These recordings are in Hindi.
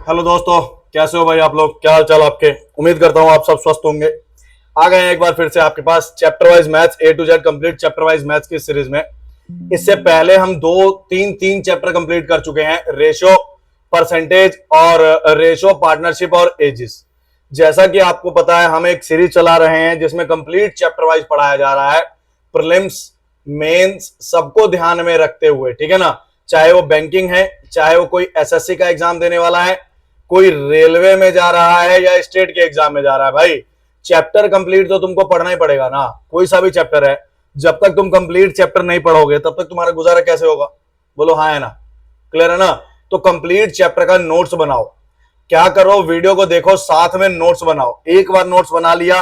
हेलो दोस्तों, कैसे हो भाई आप लोग? क्या हाल चाल आपके? उम्मीद करता हूँ आप सब स्वस्थ होंगे। आ गए हैं एक बार फिर से आपके पास chapter wise maths A to Z complete chapter wise maths की सीरीज में। इससे पहले हम दो तीन तीन चैप्टर कंप्लीट कर चुके हैं, रेशो, परसेंटेज और रेशो, पार्टनरशिप और एजिस। जैसा कि आपको पता है हम एक सीरीज चला रहे हैं जिसमें कंप्लीट चैप्टर वाइज पढ़ाया जा रहा है, प्रीलिम्स मेंस सबको ध्यान में रखते हुए, ठीक है ना। चाहे वो बैंकिंग है, चाहे वो कोई एसएससी का एग्जाम देने वाला है, कोई रेलवे में जा रहा है या स्टेट के एग्जाम में जा रहा है, भाई चैप्टर कंप्लीट तो तुमको पढ़ना ही पड़ेगा ना। कोई सा भी चैप्टर है, जब तक तुम कंप्लीट चैप्टर नहीं पढ़ोगे तब तक तुम्हारा गुजारा कैसे होगा? बोलो हाँ है ना? क्लियर है ना? तो कंप्लीट चैप्टर का नोट्स बनाओ। क्या करो, वीडियो को देखो, साथ में नोट्स बनाओ। एक बार नोट्स बना लिया,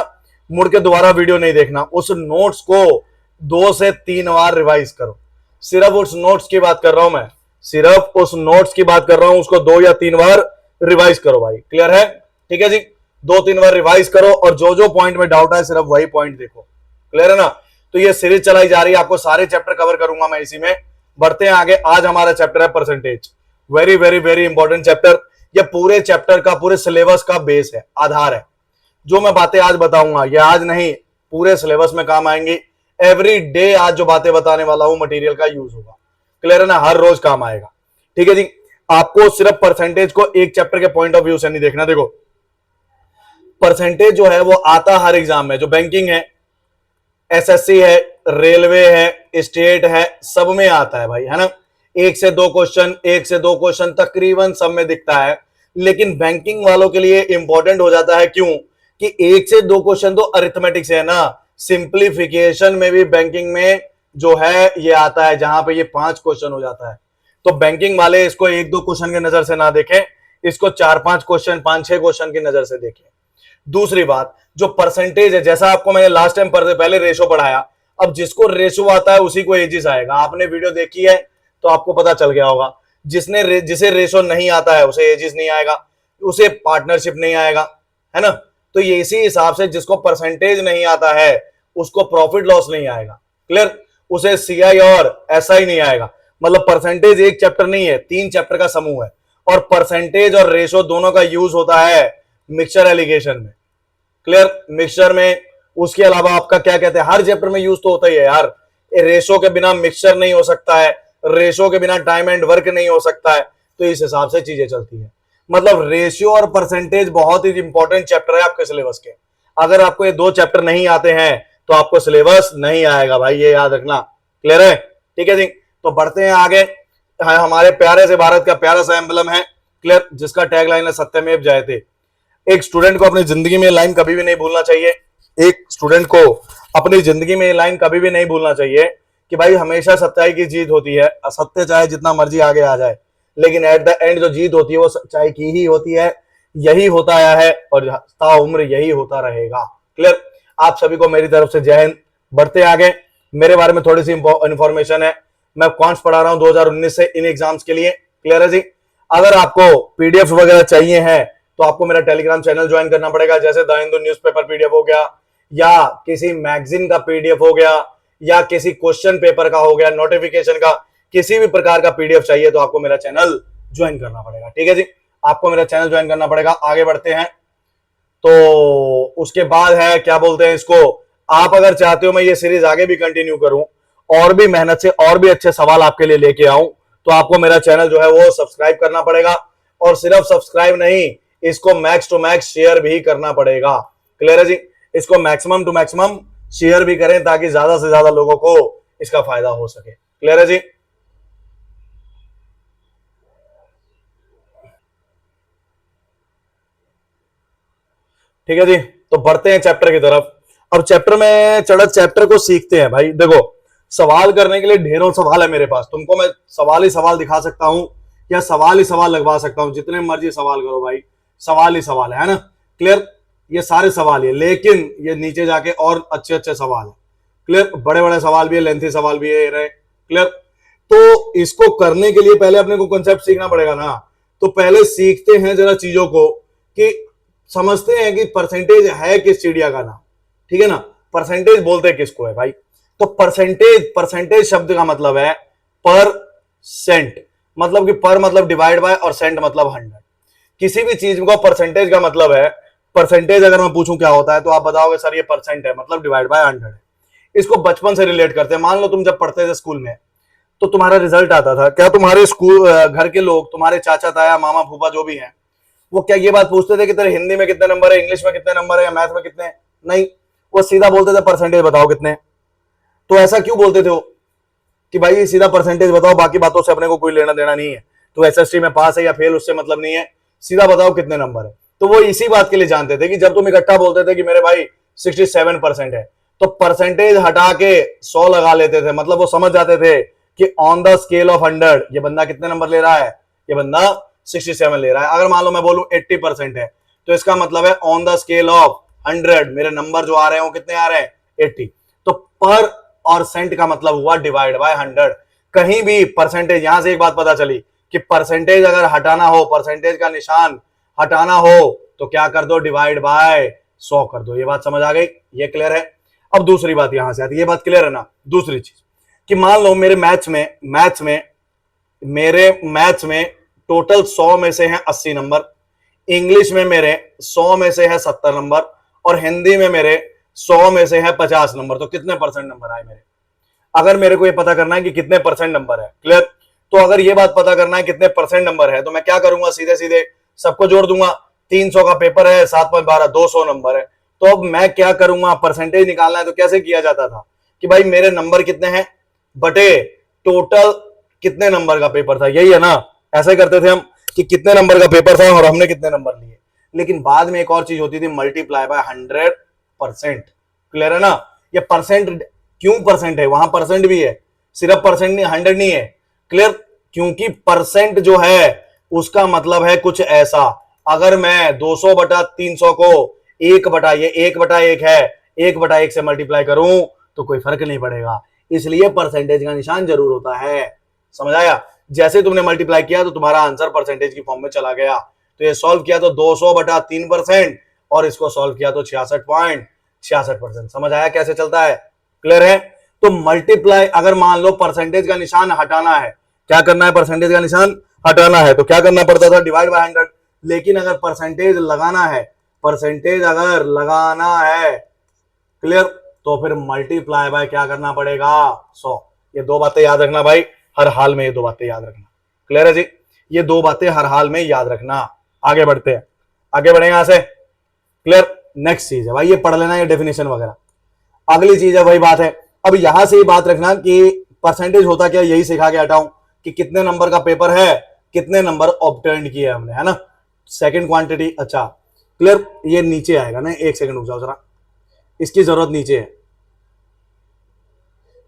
मुड़ के दोबारा वीडियो नहीं देखना। उस नोट्स को 2 से 3 बार रिवाइज करो। सिर्फ उस नोट्स की बात कर रहा हूं मैं, सिर्फ उस नोट्स की बात कर रहा हूं, उसको 2 या 3 बार रिवाइज करो भाई। क्लियर है? ठीक है जी। 2-3 बार रिवाइज करो और जो जो पॉइंट में डाउट है सिर्फ वही पॉइंट देखो। क्लियर है ना? तो ये सीरीज चलाई जा रही है, आपको सारे चैप्टर कवर करूंगा मैं इसी में। बढ़ते हैं आगे। आज हमारा चैप्टर है percentage. Very very very important chapter. ये पूरे चैप्टर का, पूरे सिलेबस का बेस है, आधार है। जो मैं बातें आज बताऊंगा ये आज नहीं, पूरे सिलेबस में काम आएंगी। एवरी डे आज जो बातें बताने वाला हूं मटेरियल का यूज होगा। क्लियर है ना? हर रोज काम आएगा। ठीक है जी। आपको सिर्फ परसेंटेज को एक चैप्टर के पॉइंट ऑफ व्यू से नहीं देखना। देखो, परसेंटेज जो है वो आता हर एग्जाम में, जो बैंकिंग है, एसएससी है, रेलवे है, स्टेट है, सब में आता है भाई, है ना। 1 से 2 क्वेश्चन तकरीबन सब में दिखता है। लेकिन बैंकिंग वालों के लिए इंपॉर्टेंट हो जाता है, क्यों? कि 1 से 2 क्वेश्चन तो अरिथमेटिक से है ना। सिंप्लीफिकेशन में भी बैंकिंग में जो है ये आता है, जहां पे ये 5 क्वेश्चन हो जाता है। तो बैंकिंग वाले इसको 1-2 क्वेश्चन की नजर से ना देखें, इसको 4-5 क्वेश्चन, 5-6 क्वेश्चन की नजर से देखें। दूसरी बात, जो परसेंटेज है, जैसा आपको मैंने लास्ट टाइम पहले रेशो पढ़ाया, अब जिसको रेशो आता है उसी को एजिस आएगा। आपने वीडियो देखी है तो आपको पता चल गया होगा। जिसे रेशो नहीं आता है उसे एजिस नहीं आएगा, उसे पार्टनरशिप नहीं आएगा, है ना। तो ये इसी हिसाब से जिसको परसेंटेज नहीं आता है उसको प्रॉफिट लॉस नहीं आएगा। क्लियर? उसे सीआई और एसआई नहीं आएगा। मतलब परसेंटेज एक चैप्टर नहीं है, 3 चैप्टर का समूह है। और परसेंटेज और रेशो दोनों का यूज होता है मिक्सचर एलिगेशन में। क्लियर? मिक्सचर में, उसके अलावा आपका क्या कहते हैं, हर चैप्टर में यूज तो होता ही है यार। रेशो के बिना मिक्सचर नहीं हो सकता है, रेशो के बिना टाइम एंड वर्क नहीं हो सकता है। तो इस हिसाब से चीजें चलती है। मतलब रेशियो और परसेंटेज बहुत ही इंपॉर्टेंट चैप्टर है आपके सिलेबस के। अगर आपको ये 2 चैप्टर नहीं आते हैं तो आपको सिलेबस नहीं आएगा भाई, ये याद रखना। क्लियर है? ठीक है जी। तो बढ़ते हैं आगे। हमारे प्यारे से भारत का प्यारा सा एम्बलम है, क्लियर, जिसका टैगलाइन है सत्यमेव जयते। एक स्टूडेंट को अपनी जिंदगी में लाइन कभी भी नहीं भूलना चाहिए। एक स्टूडेंट को अपनी जिंदगी में लाइन कभी भी नहीं भूलना चाहिए कि भाई हमेशा सच्चाई की जीत होती है। असत्य चाहे जितना मर्जी आगे आ जाए, लेकिन एट द एंड जो जीत होती है वो सच्चाई की ही होती है। यही होता आया है और ताउम्र यही होता रहेगा। क्लियर? आप सभी को मेरी तरफ से जय हिंद। बढ़ते आगे। मेरे बारे में थोड़ी सी इंफॉर्मेशन है। मैं कॉन्स पढ़ा रहा हूं 2019 से इन एग्जाम्स के लिए। क्लियर है जी? अगर आपको पीडीएफ वगैरह चाहिए है तो आपको मेरा टेलीग्राम चैनल ज्वाइन करना पड़ेगा। जैसे द हिंदू न्यूज़पेपर पीडीएफ हो गया, या किसी मैगजीन का पीडीएफ हो गया, या किसी क्वेश्चन पेपर का हो गया, नोटिफिकेशन का, किसी भी प्रकार का पीडीएफ चाहिए तो आपको मेरा चैनल ज्वाइन करना पड़ेगा। ठीक है जी? आपको मेरा चैनल ज्वाइन करना पड़ेगा। आगे बढ़ते हैं। तो उसके बाद है, क्या बोलते हैं इसको, आप अगर चाहते हो मैं ये सीरीज आगे भी कंटिन्यू करूं और भी मेहनत से और भी अच्छे सवाल आपके लिए लेके आऊं, तो आपको मेरा चैनल जो है वो सब्सक्राइब करना पड़ेगा। और सिर्फ सब्सक्राइब नहीं, इसको मैक्स टू मैक्स शेयर भी करना पड़ेगा। क्लियर है जी? इसको मैक्सिमम टू मैक्सिमम शेयर भी करें ताकि ज्यादा से ज्यादा लोगों को इसका फायदा हो सके। क्लियर है जी? ठीक है जी। तो बढ़ते हैं चैप्टर की तरफ। अब चैप्टर में चढ़त चैप्टर को सीखते हैं भाई। देखो, सवाल करने के लिए ढेरों सवाल है मेरे पास। तुमको मैं सवाल ही सवाल दिखा सकता हूं या सवाल ही सवाल लगवा सकता हूं। जितने मर्जी सवाल करो भाई, सवाल ही सवाल है ना। क्लियर? ये सारे सवाल है, लेकिन ये नीचे जाके और अच्छे अच्छे सवाल है। क्लियर? बड़े बड़े सवाल भी है, लेंथी सवाल भी है रहे। क्लियर? तो इसको करने के लिए पहले अपने को कॉन्सेप्ट सीखना पड़ेगा ना। तो पहले सीखते हैं जरा चीजों को, कि समझते हैं कि परसेंटेज है किस चिड़िया का नाम। ठीक है ना? परसेंटेज बोलते किसको है भाई? तो परसेंटेज शब्द का मतलब है पर सेंट। मतलब कि पर मतलब डिवाइड बाय और सेंट मतलब 100। किसी भी चीज को परसेंटेज का मतलब है, परसेंटेज अगर मैं पूछूं क्या होता है तो आप बताओगे सर ये परसेंट है, मतलब डिवाइड बाय 100 है। इसको बचपन से रिलेट करते हैं। मान लो तुम जब पढ़ते थे स्कूल में तो तुम्हारा रिजल्ट आता था, क्या तुम्हारे स्कूल घर के लोग, तुम्हारे चाचा ताया मामा फूफा जो भी हैं, वो क्या ये बात पूछते थे कि तेरे हिंदी में कितने नंबर है, इंग्लिश में कितने नंबर है, या मैथ में कितने हैं? नहीं, वो सीधा बोलते थे परसेंटेज बताओ कितने। तो ऐसा क्यों बोलते थे वो कि भाई सीधा परसेंटेज बताओ, बाकी बातों से अपने को कोई लेना देना नहीं है, तो एसएसटी में पास है या फेल उससे मतलब नहीं है, सीधा बताओ कितने नंबर है। तो वो इसी बात के लिए जानते थे कि जब तुम इकट्ठा बोलते थे कि मेरे भाई 67% है, तो परसेंटेज हटा के 100 लगा लेते थे, मतलब वो समझ जाते थे कि ऑन द स्केल ऑफ 100 ये बंदा कितने नंबर ले रहा है, ये बंदा 67 ले रहा है। अगर मान लो मैं बोलूं 80% है, तो इसका मतलब है ऑन द स्केल ऑफ 100 मेरे नंबर जो आ रहे हैं वो कितने आ रहे हैं, 80। तो पर और सेंट का मतलब हुआ डिवाइड बाय 100। कहीं भी परसेंटेज, यहां से एक बात पता चली कि परसेंटेज अगर हटाना हो, परसेंटेज का निशान हटाना हो तो क्या कर दो, डिवाइड बाय 100 कर दो। ये बात समझ आ गई, ये क्लियर है। अब दूसरी बात यहां से आती है, ये बात क्लियर है ना। दूसरी चीज कि मान लो मेरे मैथ्स में टोटल 100 में से है 80 नंबर, इंग्लिश में मेरे 100 में से है 70 नंबर, और हिंदी में मेरे 100 में से है 50 नंबर। तो कितने परसेंट नंबर आए मेरे? अगर मेरे को ये पता करना है कि कितने परसेंट नंबर है, क्लियर, तो अगर ये बात पता करना है कितने परसेंट नंबर है, तो मैं क्या करूंगा, सीधे सीधे सबको जोड़ दूंगा। 300 का पेपर है, 7.12 200 नंबर है। तो अब मैं क्या करूंगा, परसेंटेज निकालना है तो कैसे किया जाता था कि भाई मेरे नंबर कितने हैं बटे टोटल कितने नंबर का पेपर था, यही है ना। ऐसे करते थे हम कि कितने नंबर का पेपर था और हमने कितने नंबर लिए। लेकिन बाद में एक और चीज होती थी, मल्टीप्लाई बाय 100%। क्लियर है ना। ये परसेंट क्यों परसेंट है, वहां परसेंट भी है, सिर्फ परसेंट नहीं, 100 नहीं है। क्लियर, क्योंकि परसेंट जो है उसका मतलब है कुछ ऐसा, अगर मैं 200 बटा 300 को 1 बटा ये 1 बटा 1 है, 1 बटा 1 से मल्टीप्लाई करूं तो कोई फर्क नहीं पड़ेगा, इसलिए परसेंटेज का निशान जरूर होता है। समझ आया। जैसे तुमने मल्टीप्लाई किया तो तुम्हारा आंसर परसेंटेज की फॉर्म में चला गया। तो ये सॉल्व किया तो 200 बटा 3%, और इसको सॉल्व किया तो 66.66%। समझ आया कैसे चलता है, क्लियर है। तो मल्टीप्लाई, अगर मान लो परसेंटेज का निशान हटाना है, क्या करना है, परसेंटेज का निशान हटाना है तो क्या करना पड़ता था, डिवाइड बाय 100। लेकिन अगर परसेंटेज लगाना है, परसेंटेज अगर लगाना है, क्लियर, तो फिर मल्टीप्लाई बाय क्या करना पड़ेगा, 100। ये दो बातें याद रखना भाई, हर हाल में ये दो बातें याद रखना। क्लियर है जी, ये दो बातें हर हाल में याद रखना। आगे बढ़ते हैं, आगे बढ़ेंगे यहां से। क्लियर, नेक्स्ट चीज है भाई, ये पढ़ लेना, ये डेफिनेशन वगैरह। अगली चीज है वही बात है। अब यहां से ये बात रखना कि परसेंटेज होता क्या, यही सिखा के हटाऊं कि कितने नंबर का पेपर है, कितने नंबर ऑब्टेन्ड किए हमने, है ना, सेकंड क्वांटिटी। अच्छा क्लियर, ये नीचे आएगा ना, एक सेकंड रुक जाओ जरा, इसकी जरूरत नीचे है,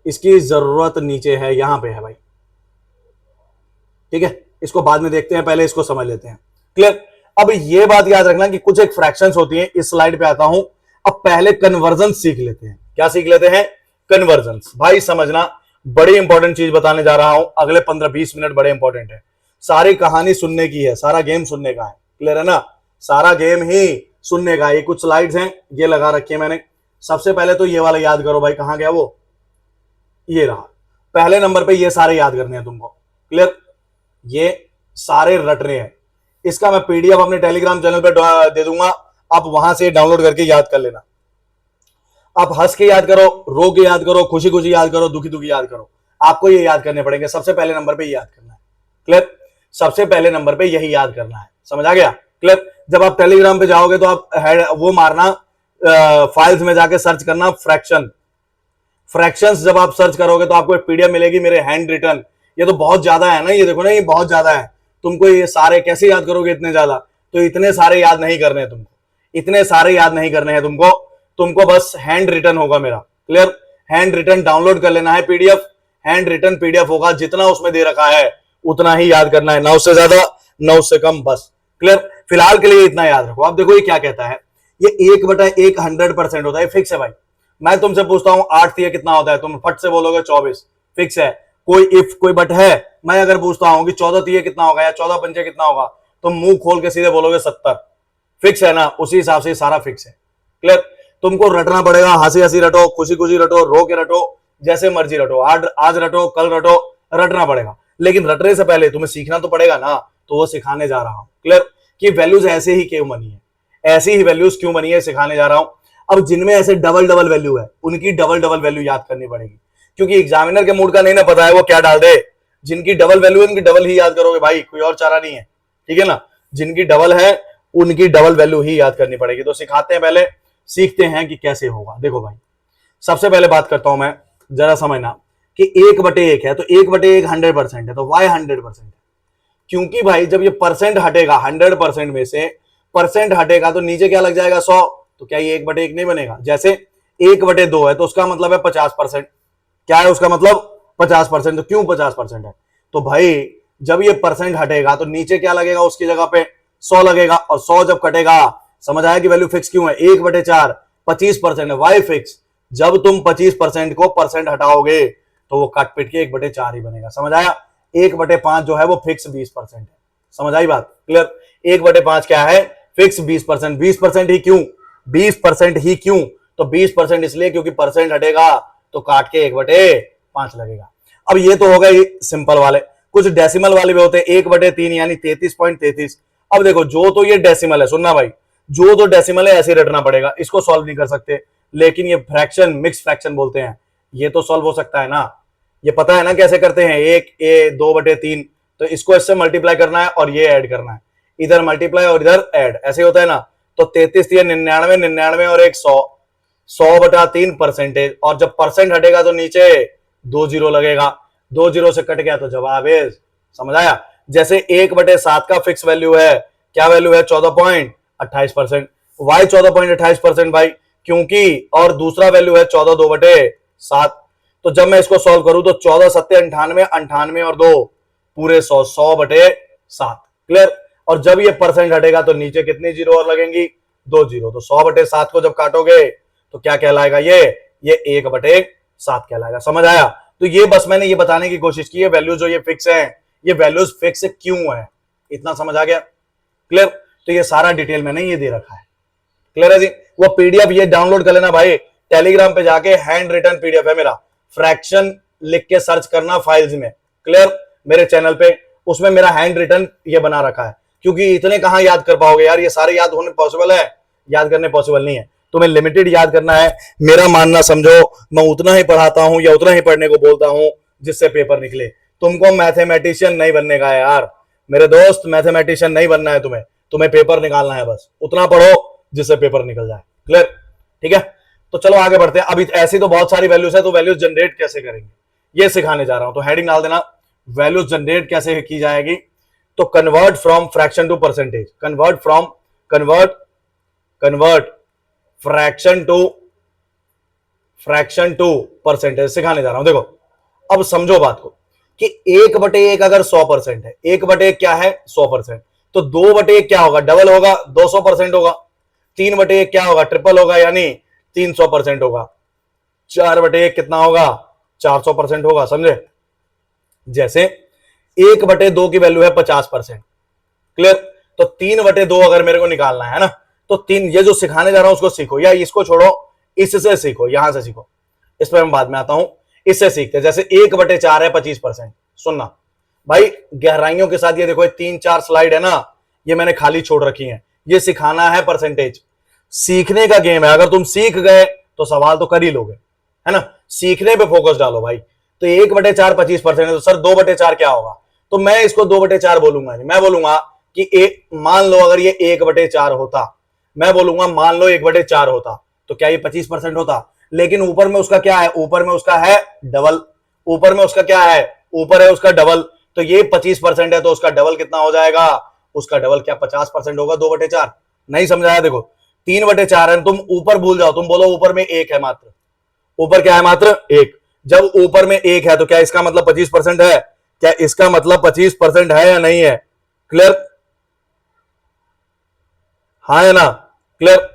इसकी जरूरत नीचे है, यहां पे है भाई, ठीक है। इसको बाद में देखते हैं, पहले इसको समझ लेते हैं। क्लियर। अब ये बात याद रखना कि कुछ एक फ्रैक्शंस होती हैं, इस स्लाइड पे आता हूं। अब पहले कन्वर्जन सीख लेते हैं। क्या सीख लेते हैं, कन्वर्जन्स। भाई समझना, बड़ी इंपॉर्टेंट चीज बताने जा रहा हूं, अगले 15-20 मिनट बड़े इंपॉर्टेंट है। सारी कहानी सुनने की है, सारा गेम सुनने का है। क्लियर है ना, सारा गेम ही सुनने का है। ये कुछ स्लाइड्स हैं, ये लगा रखी है मैंने। सबसे पहले तो ये वाला याद करो भाई, कहां गया वो, ये रहा। पहले नंबर पे ये सारे याद करने हैं तुमको। क्लियर, ये सारे रट रहे हैं। इसका मैं पीडीएफ अपने टेलीग्राम चैनल पे दे दूंगा, आप वहां से डाउनलोड करके याद कर लेना। आप हंस के याद करो, रो के याद करो, खुशी खुशी याद करो, दुखी दुखी याद करो, आपको ये याद करने पड़ेंगे। सबसे पहले नंबर पे याद करना है। क्लियर, सबसे पहले नंबर पे यही याद करना है। समझ आ गया। क्लियर। जब आप टेलीग्राम पे जाओगे तो आप वो मारना, फाइल्स में जाके सर्च करना फ्रैक्शंस। जब आप सर्च करोगे तो आपको एक पीडीएफ मिलेगी मेरे हैंड रिटन। ये तो बहुत ज्यादा है ना, ये देखो ना, ये बहुत ज्यादा है। तुमको ये सारे कैसे याद करोगे इतने ज्यादा, तो इतने सारे याद नहीं करने हैं तुमको, इतने सारे याद नहीं करने हैं तुमको। तुमको बस हैंड रिटन होगा मेरा। क्लियर, हैंड रिटन डाउनलोड कर लेना है पीडीएफ। हैंड रिटन पीडीएफ होगा, जितना उसमें दे रखा है उतना ही याद करना है, ना उससे ज्यादा ना उससे कम, बस। क्लियर, फिलहाल के लिए इतना याद रखो। आप देखो ये क्या कहता है, ये 1/1 100% होता है, फिक्स है भाई। मैं तुमसे पूछता हूं 8 तिया कितना होता है, तुम फट से बोलोगे 24, फिक्स है। कोई इफ कोई बट है। मैं अगर पूछता हूं कि 14 तिया कितना होगा या 14 पंचे कितना होगा, तुम मुंह खोल के सीधे बोलोगे 70, फिक्स है ना। उसी हिसाब से सारा फिक्स है। क्लियर, तुमको रटना पड़ेगा, हंसी हंसी रटो, खुशी खुशी रटो, रो के रटो, जैसे मर्जी रटो, आज रटो, कल रटो, रटना पड़ेगा। लेकिन रटने से पहले तुम्हें सीखना तो पड़ेगा ना, तो वो सिखाने जा रहा हूं। क्लियर, कि वैल्यूज ऐसे ही क्यों बनी है, ऐसी ही वैल्यूज क्यों बनी है सिखाने जा रहा हूं। अब जिनमें ऐसे डबल डबल वैल्यू है उनकी डबल डबल वैल्यू याद करनी पड़ेगी, क्योंकि एग्जामिनर के मूड का नहीं ना पता है वो क्या डाल दे। जिनकी डबल वैल्यू है उनकी डबल ही याद करोगे भाई, कोई और चारा नहीं है, ठीक है ना। जिनकी डबल है उनकी डबल वैल्यू ही याद करनी पड़ेगी। तो सिखाते हैं, पहले सीखते हैं कि कैसे होगा। देखो भाई, सबसे पहले बात करता हूं मैं, जरा समझना कि 1/1 है तो 1/1 100% है, तो y 100% है। क्योंकि भाई जब ये परसेंट हटेगा 100% में से परसेंट हटेगा तो नीचे क्या लग जाएगा 100, तो क्या ये 1/1 नहीं बनेगा। जैसे 1/2 है तो उसका मतलब है 50%, क्या है उसका मतलब 50%। तो क्यों 50% है, तो भाई जब ये परसेंट हटेगा तो नीचे क्या लगेगा उसकी जगह पे 100 लगेगा, और 100 जब कटेगा, समझ आया कि वैल्यू फिक्स क्यों है, 1/4 25% है, वाई फिक्स। जब तुम 25% को परसेंट हटाओगे तो वो कट पिट के 1/4 ही बनेगा, समझ आया। 1/5 जो है वो फिक्स 20% है, समझ आई बात, क्लियर। 1/5 क्या है, फिक्स 20%। 20% ही क्यों, 20% ही क्यों, तो 20% इसलिए क्योंकि परसेंट हटेगा तो काट के 1/5 लगेगा। अब ये तो हो गए सिंपल वाले। कुछ डेसिमल वाले भी होते हैं, 1/3 यानी 33.33। अब देखो जो तो ये डेसिमल है, सुनना भाई, जो तो डेसिमल है ऐसे रटना पड़ेगा, इसको सॉल्व नहीं कर सकते। लेकिन ये फ्रैक्शन, मिक्स फ्रैक्शन बोलते हैं, ये तो सॉल्व हो सकता है ना। ये पता है ना कैसे करते हैं, 1/2/3, तो इसको इससे मल्टीप्लाई करना है और ये ऐड करना है, इधर मल्टीप्लाई और इधर ऐड, ऐसे होता है ना। तो 33 99 99 और 100, 100/3 परसेंटेज, और जब परसेंट हटेगा तो नीचे 2 जीरो लगेगा, 2 जीरो से कट गया तो जवाब है, समझ आया। जैसे 1/7 का फिक्स वैल्यू है, क्या वैल्यू है 14.28%, वाई 14.28% भाई, क्योंकि और दूसरा वैल्यू है 14 2/7। तो जब मैं इसको सॉल्व करूं तो 14 7 98, 98 और 2 पूरे 100, 100/7, क्लियर। और जब ये परसेंट हटेगा तो नीचे कितनी जीरो और लगेंगी, 2 जीरो। तो 100/7 को जब काटोगे तो क्या कहलाएगा, ये 1/7 कहलाएगा, समझ आया। तो ये बस मैंने ये बताने की कोशिश की है, वैल्यू जो ये फिक्स है, ये वैल्यूज फिक्स क्यों है, इतना समझ आ गया, क्लियर। तो ये सारा डिटेल मैंने ये दे रखा है, क्लियर है जी। वो पीडीएफ ये डाउनलोड कर लेना भाई, टेलीग्राम पे जाके हैंड रिटन पीडीएफ है मेरा, फ्रैक्शन लिख के सर्च करना फाइल्स में, क्लियर, मेरे चैनल पे, उसमें मेरा हैंड रिटन ये बना रखा है। क्योंकि इतने कहां याद कर पाओगे यार, ये सारे याद होने पॉसिबल है, याद करने पॉसिबल नहीं है, तुम्हें लिमिटेड याद करना है। मेरा मानना समझो, मैं उतना ही पढ़ाता हूं या उतना ही पढ़ने को बोलता हूं जिससे पेपर निकले। तुमको मैथमेटिशियन नहीं बनने का है यार मेरे दोस्त, मैथमेटिशियन नहीं बनना है तुम्हें, तुम्हें पेपर निकालना है, बस उतना पढ़ो जिससे पेपर निकल जाए, क्लियर, ठीक है। तो चलो आगे बढ़ते हैं। अभी ऐसी तो बहुत सारी वैल्यूज है, तो वैल्यूज जनरेट कैसे करेंगे ये सिखाने जा रहा हूं। तो हेडिंग डाल देना, वैल्यूज जनरेट कैसे की जाएगी। तो convert from fraction to percentage, convert fraction to percentage सिखाने जा रहा हूं। देखो अब समझो बात को कि 1/1 अगर 100% है, 1/1 क्या है 100%, तो 2/1 क्या होगा, डबल होगा, 200% होगा। 3/1 क्या होगा, ट्रिपल होगा, यानी 300% होगा। 4/1 कितना होगा, 400% होगा, समझे। जैसे 1/2 की वैल्यू है 50%, क्लियर। तो 3/2 अगर मेरे को निकालना है ना, तो 3, ये जो सिखाने जा रहा हूं उसको सीखो, या इसको छोड़ो, इससे सीखो, यहां से सीखो, इस पर मैं बाद में आता हूं, इससे सीखते हैं। जैसे 1/4 है 25%, सुनना भाई गहराइयों के साथ, ये देखो 3-4 स्लाइड है ना, ये मैंने खाली छोड़ रखी है, ये सिखाना है परसेंटेज, सीखने का गेम है। अगर तुम सीख गए तो सवाल तो कर ही लोगे, है ना, सीखने पे फोकस डालो भाई। तो 1/4 25% है, तो सर 2/4 क्या होगा, तो मैं इसको 2/4 बोलूंगा, मैं बोलूंगा कि मान लो अगर ये 1/4 होता, मैं बोलूंगा मान लो 1/4 होता, तो क्या ये 25% होता। लेकिन ऊपर में उसका क्या है, ऊपर में उसका है डबल, ऊपर में उसका क्या है, ऊपर है उसका डबल। तो ये 25% है तो उसका डबल कितना हो जाएगा, उसका डबल क्या 50% होगा, 2/4। नहीं समझाया, देखो 3/4 है, तुम ऊपर भूल जाओ, तुम बोलो ऊपर में 1 है मात्र, ऊपर क्या है मात्र 1। जब ऊपर में 1 है तो क्या इसका मतलब 25% है, क्या इसका मतलब 25% है या नहीं है, क्लियर, हाँ है ना, क्लियर।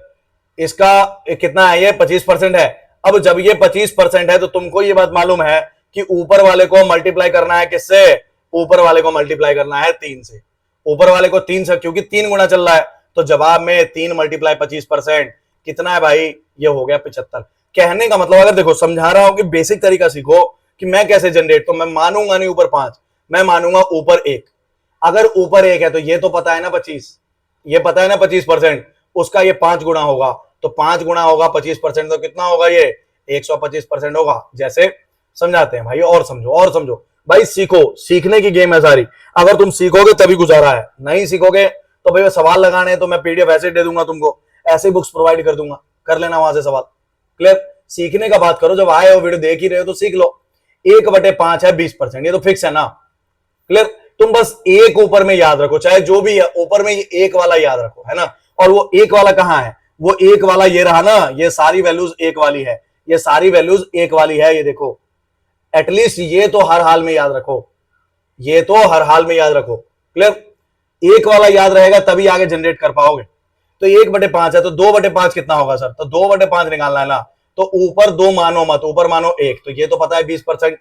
इसका कितना है, ये 25% है। अब जब ये 25% है तो तुमको ये बात मालूम है कि ऊपर वाले को मल्टीप्लाई करना है किससे, ऊपर वाले को मल्टीप्लाई करना है 3 से, ऊपर वाले को 3 से, क्योंकि 3 गुना चल रहा है। तो जवाब में 3 × 25% कितना है भाई, ये हो गया 75। कहने का मतलब, अगर देखो समझा रहा हूं कि बेसिक तरीका सीखो कि मैं कैसे जनरेट, तो मैं मानूंगा नहीं ऊपर 5, मैं मानूंगा ऊपर 1। अगर ऊपर 1 है तो ये तो पता है ना 25, ये पता है ना 25%, उसका ये 5 गुना होगा, तो 5 गुना होगा 25%, तो कितना होगा ये 125% होगा। जैसे समझाते हैं भाई, और समझो और समझो भाई, सीखो, सीखने की गेम है सारी। अगर तुम सीखोगे तभी गुजारा है, नहीं सीखोगे तो भाई सवाल लगाने हैं तो मैं पीडीएफ ऐसे दे दूंगा तुमको, ऐसे बुक्स प्रोवाइड कर दूंगा, कर लेना वहां से सवाल। क्लियर? सीखने का बात करो, जब आए हो वीडियो देख ही रहे हो तो सीख लो। 1/5 है 20%, ये तो फिक्स है ना। क्लियर? तुम बस एक ऊपर में याद रखो, चाहे जो भी है ऊपर में ये एक वाला याद रखो, है ना। और वो एक वाला कहां है, वो एक वाला ये रहा ना, ये सारी वैल्यूज एक वाली है, ये सारी वैल्यूज एक वाली है, ये देखो। एटलीस्ट ये तो हर हाल में याद रखो, ये तो हर हाल में याद रखो। क्लियर? एक वाला याद रहेगा तभी आगे जनरेट कर पाओगे। तो 1/5 है, तो 2/5 कितना होगा सर, तो 2/5 निकालना है ना। तो ऊपर 2 मानो मत, ऊपर मानो 1, तो ये तो पता है 20%,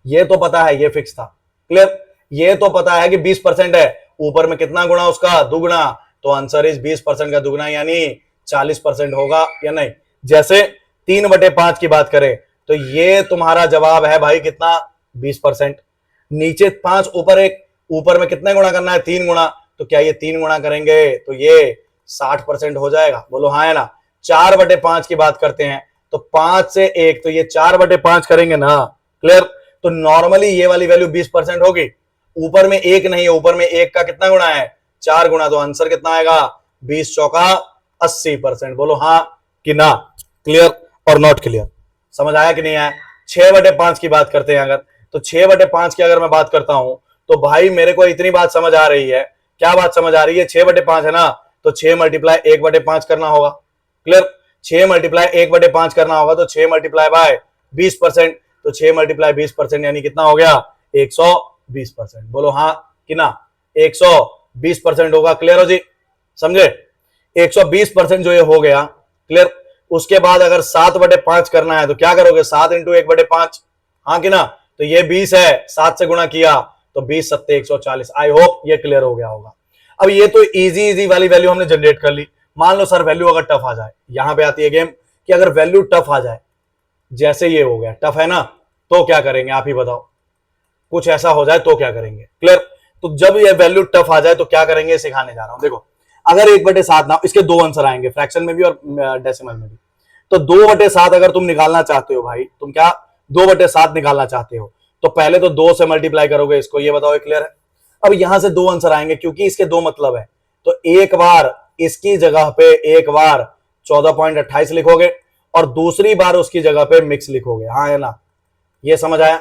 ये तो पता है, ये फिक्स था। क्लियर? ये तो पता है कि 20% है, ऊपर में कितना गुना, उसका दुगुना, तो आंसर इज 20% का दुगुना यानी 40% होगा या नहीं। जैसे 3/5 की बात करें तो ये तुम्हारा जवाब है भाई कितना, 20%। नीचे 5 ऊपर 1, ऊपर में कितने गुना करना है, 3 गुना, तो क्या ये 3 गुना करेंगे तो ये 60% हो जाएगा, बोलो हाँ है ना। 4/5 की बात करते हैं तो 5 से 1, तो ये 4/5 करेंगे ना। क्लियर? तो नॉर्मली ये वाली वैल्यू 20% होगी, ऊपर में 1 नहीं है, ऊपर में 1 का कितना गुना है, 4 गुना, तो आंसर कितना आएगा, 20 चौका 80%, बोलो हाँ कि ना। क्लियर और नॉट क्लियर? समझ आया कि नहीं आया? 6/5 की बात करते हैं अगर, तो 6/5 की अगर मैं बात करता हूं तो भाई मेरे को इतनी बात समझ आ रही है। क्या बात समझ आ रही है? 6/5 है ना, तो 6 मल्टीप्लाई 1/5 करना होगा। क्लियर? 6 मल्टीप्लाई 1/5 करना होगा, तो 6 मल्टीप्लाई बाय 20%, तो 6 मल्टीप्लाई 20% यानी कितना हो गया, 120%, बोलो हाँ कि ना। 120% होगा। क्लियर हो जी? समझे? 120% जो ये हो गया। क्लियर? उसके बाद अगर 7/5 करना है तो क्या करोगे, 7 इंटू 1/5, हाँ कि ना। तो ये 20 है, 7 से गुणा किया तो 20 सत्ते 140। आई होप ये क्लियर हो गया होगा। अब ये तो इजी इजी वाली वैल्यू हमने जनरेट कर ली। मान लो सर वैल्यू अगर टफ आ जाए, यहां पे आती है गेम कि अगर वैल्यू टफ आ जाए, जैसे ये हो गया टफ है ना, तो क्या करेंगे आप ही बताओ। कुछ ऐसा हो जाए तो क्या करेंगे। क्लियर? तो जब ये वैल्यू टफ आ जाए तो क्या करेंगे सिखाने जा रहा हूं। देखो, अगर 1/7 ना, इसके दो आंसर आएंगे, फ्रैक्शन में भी और डेसिमल में भी। तो 2/7 अगर तुम निकालना चाहते हो भाई, तुम क्या 2/7 निकालना चाहते हो, तो पहले तो 2 से मल्टीप्लाई करोगे इसको, ये बताओ क्लियर है। अब यहां से दो आंसर आएंगे क्योंकि इसके दो मतलब है, तो एक बार इसकी जगह पे एक बार 14.28 लिखोगे और दूसरी बार उसकी जगह पे मिक्स लिखोगे, हाँ है ना। ये समझ आया?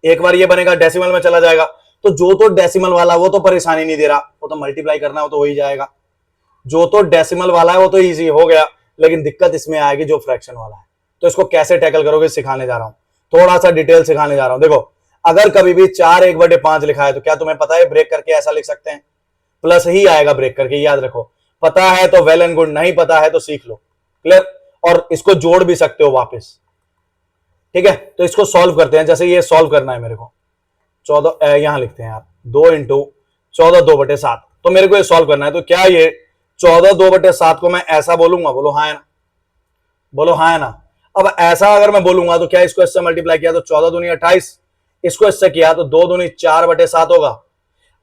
एक बार ये बनेगा डेसिमल में चला जाएगा, तो जो तो डेसिमल वाला वो तो परेशानी नहीं दे रहा, वो तो मल्टीप्लाई करना हो तो हो ही जाएगा। जो तो डेसिमल वाला है वो तो इजी हो गया, लेकिन दिक्कत इसमें आएगी जो फ्रैक्शन वाला है। तो इसको कैसे टैकल करोगे सिखाने जा रहा हूं, थोड़ा सा डिटेल सिखाने जा रहा हूं। देखो, अगर कभी भी 4/1/5 लिखा है तो क्या तुम्हें पता है ब्रेक करके ऐसा लिख सकते हैं, प्लस ही आएगा ब्रेक करके, याद रखो। पता है तो वेल एंड गुड, नहीं पता है तो सीख लो। क्लियर? और इसको जोड़ भी सकते हो वापस। ठीक है, तो इसको सॉल्व करते हैं। जैसे ये सॉल्व करना है मेरे को, 14 यहां लिखते हैं यार, 2 × 14 2/7, तो मेरे को ये सॉल्व करना है। तो क्या ये 14 2/7 को मैं ऐसा बोलूंगा, बोलो हाँ है ना, बोलो हाँ है ना। अब ऐसा अगर मैं बोलूंगा तो क्या इसको इससे मल्टीप्लाई किया तो 14 दूनी 28, इसको इससे किया तो 2 दूनी 4/7 होगा।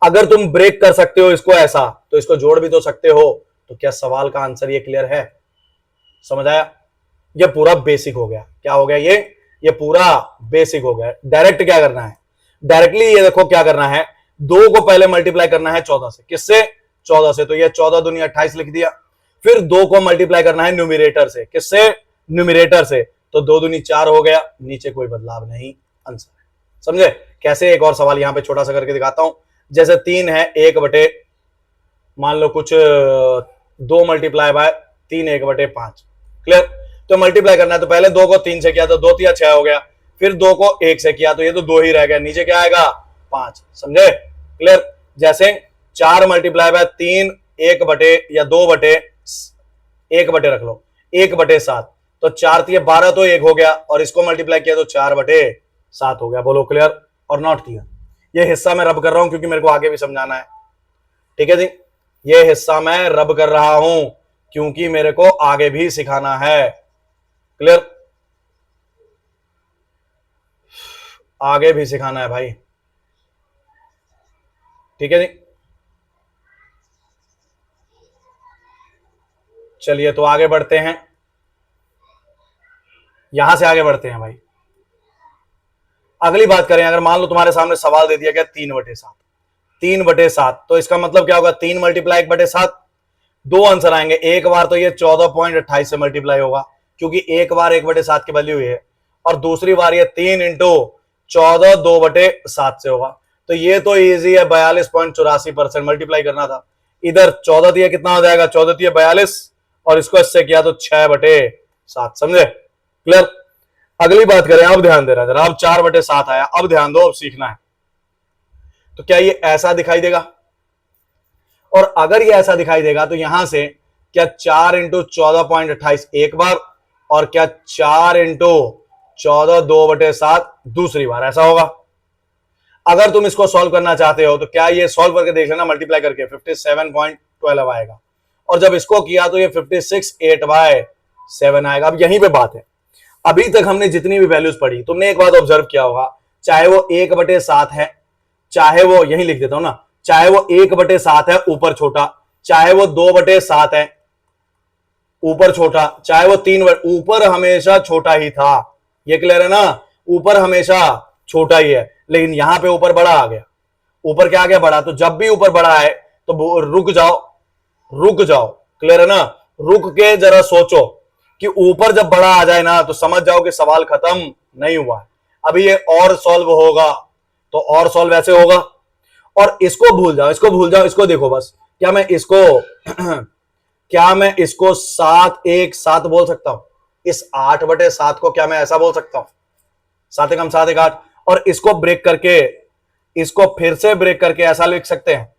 अगर तुम ब्रेक कर सकते हो इसको ऐसा, तो इसको जोड़ भी तो सकते हो। तो क्या सवाल का आंसर ये क्लियर है? समझ आया? ये पूरा बेसिक हो गया। क्या हो गया ये पूरा बेसिक हो गया। डायरेक्ट क्या करना है, डायरेक्टली ये देखो क्या करना है, 2 को पहले मल्टीप्लाई करना है 14 से। किससे? 14 से। तो ये 14 दूनी 28 लिख दिया। फिर 2 को मल्टीप्लाई करना है न्यूमिरेटर से। किससे? न्यूमिरेटर से। तो 2 दूनी 4 हो गया, नीचे कोई बदलाव नहीं, आंसर है। समझे? कैसे? एक और सवाल यहां पे छोटा सा करके दिखाता हूं। जैसे 3 है 1 बटे, मान लो कुछ 2 मल्टीप्लाई बाय 3 1/5। क्लियर? तो मल्टीप्लाई करना है तो पहले 2 को 3 से किया तो 2 3 6 हो गया, फिर 2 को 1 से किया तो ये तो 2 ही रह गया, नीचे क्या आएगा 5। समझे? क्लियर? जैसे 4 मल्टीप्लाई बाय 3 1 बटे या 2 बटे 1 बटे रख लो 1/7, तो 4 3 12 तो 1 हो गया, और इसको मल्टीप्लाई किया तो 4/7 हो गया। बोलो क्लियर और नॉट क्लियर? ये हिस्सा मैं रब कर रहा हूं क्योंकि मेरे को आगे भी समझाना है। ठीक है जी, ये हिस्सा मैं रब कर रहा हूं क्योंकि मेरे को आगे भी सिखाना है। क्लियर? आगे भी सिखाना है भाई। ठीक है जी, चलिए तो आगे बढ़ते हैं, यहां से आगे बढ़ते हैं भाई। अगली बात करें, अगर मान लो तुम्हारे सामने सवाल दे दिया गया 3/7, 3/7, तो इसका मतलब क्या होगा, 3 मल्टीप्लाई 1/7, दो आंसर आएंगे। एक बार तो ये 14.28 से मल्टीप्लाई होगा, क्योंकि एक बार 1/7 की वैल्यू है, और दूसरी बार ये 3 इंटू 14 2/7 से होगा। तो ये तो इजी है, 42.84% मल्टीप्लाई करना था। इधर 14 दिया कितना हो जाएगा, 14 दिया 42, और इसको इससे किया तो 6/7। समझे, क्लियर। अगली बात करें, अब ध्यान दे रहा जरा, अब 4/7 आया, अब ध्यान दो, अब सीखना है। तो क्या ये ऐसा दिखाई देगा, और अगर ये ऐसा दिखाई देगा तो यहां से क्या 4 इंटू 14.28 एक बार, और क्या 4 इंटू 14 2/7 दूसरी बार, ऐसा होगा। अगर तुम इसको सॉल्व करना चाहते हो तो क्या ये सॉल्व करके देख लेना, मल्टीप्लाई करके 57.12 आएगा, और जब इसको किया तो ये 56.8/7 आएगा। अब यहीं पे बात है, अभी तक हमने जितनी भी वैल्यूज पढ़ी, तुमने एक बात ऑब्जर्व किया होगा, चाहे वो 1/7 है, चाहे वो, यहीं लिख देता हूं ना, चाहे वो 1/7 है ऊपर छोटा, चाहे वो 2/7 है ऊपर छोटा, चाहे वो 3, ऊपर हमेशा छोटा ही था। ये क्लियर है ना, ऊपर हमेशा छोटा ही है, लेकिन यहां पे ऊपर बड़ा आ गया। ऊपर क्या आ गया, बड़ा। तो जब भी ऊपर बड़ा है तो रुक जाओ, रुक जाओ, क्लियर है ना, रुक के जरा सोचो कि ऊपर जब बड़ा आ जाए ना तो समझ जाओ कि सवाल खत्म नहीं हुआ है, अभी ये और सॉल्व होगा। तो और सॉल्व ऐसे होगा, और इसको भूल जाओ, इसको भूल जाओ, इसको देखो बस, क्या मैं इसको क्या मैं इसको 7 1 7 बोल सकता हूं, इस 8/7 को क्या मैं ऐसा बोल सकता हूं, 7 एकम 7 1 8, और इसको ब्रेक करके, इसको फिर से ब्रेक करके ऐसा लिख सकते हैं,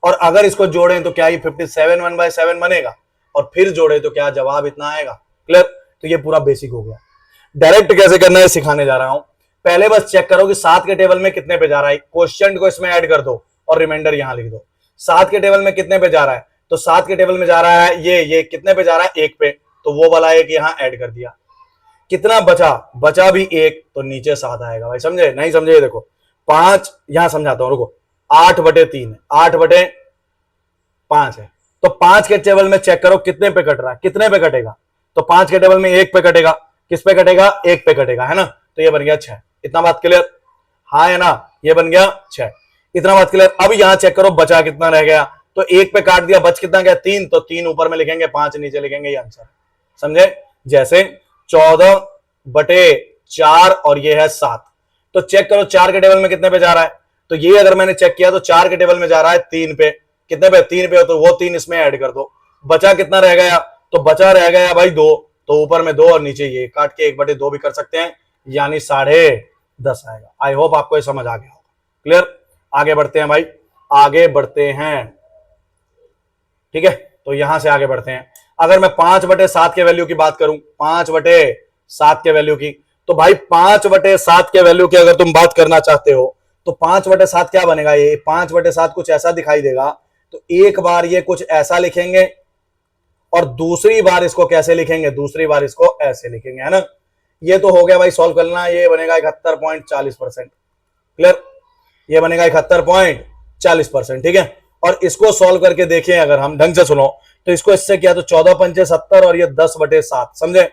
और अगर इसको जोड़ें तो क्या ये 57 1/7 बनेगा, और फिर जोड़े तो क्या जवाब इतना आएगा। क्लियर। तो ये पूरा बेसिक हो गया। डायरेक्ट कैसे करना है सिखाने जा रहा हूं। पहले बस चेक करो कि 7 के टेबल में कितने पे जा रहा है, क्वेश्चन को इसमें ऐड कर दो और रिमाइंडर यहां लिख दो। 7 के टेबल में कितने पे जा रहा है, तो 7 के टेबल में जा रहा है ये कितने पे जा रहा है, 1 पे, तो वो वाला 1 यहां ऐड कर दिया। कितना बचा, बचा भी 1, तो नीचे 7 आएगा। भाई समझे, नहीं समझे, देखो 5 यहां समझाता हूं, रुको, 8/3 है, 8/5 है, तो 5 के टेबल में चेक करो कितने पे कट रहा है, कितने पे कटेगा, तो 5 के टेबल में 1 पे कटेगा, किस पे कटेगा, 1 पे कटेगा, है ना, तो ये बन गया 6। इतना बात क्लियर, हाँ है ना, ये बन गया 6, इतना बात क्लियर। अब यहां चेक करो बचा कितना रह गया, तो 1 पे काट दिया, बच कितना गया, 3, तो 3 ऊपर में लिखेंगे, 5 नीचे लिखेंगे, ये आंसर। समझे, जैसे 14/4 और ये है 7, तो चेक करो 4 के टेबल में कितने पे जा रहा है, तो ये अगर मैंने चेक किया तो 4 के टेबल में जा रहा है 3 पे, कितने पे, 3 पे हो, तो वो 3 इसमें ऐड कर दो। बचा कितना रह गया, तो बचा रह गया भाई 2, तो ऊपर में 2 और नीचे ये, काट के 1/2 भी कर सकते हैं, यानी 10.5 आएगा। आई होप आपको ये समझ आ गया होगा। क्लियर। आगे बढ़ते हैं भाई, आगे बढ़ते हैं, ठीक है। तो यहां से आगे बढ़ते हैं, अगर मैं 5/7 के वैल्यू की बात करूं, 5/7 के वैल्यू की, तो भाई 5/7 के वैल्यू की अगर तुम बात करना चाहते हो तो 5/7 क्या बनेगा, ये 5/7 कुछ ऐसा दिखाई देगा, तो एक बार ये कुछ ऐसा लिखेंगे, और दूसरी बार इसको कैसे लिखेंगे, दूसरी बार इसको ऐसे लिखेंगे, है ना। ये तो हो गया भाई सॉल्व करना, ये बनेगा 71.40%। क्लियर, ये बनेगा 71.40%, ठीक है। और इसको सॉल्व करके देखें अगर हम ढंग से, सुनो, तो इसको इससे किया तो 14×5 = 70 और ये 10/7, समझे,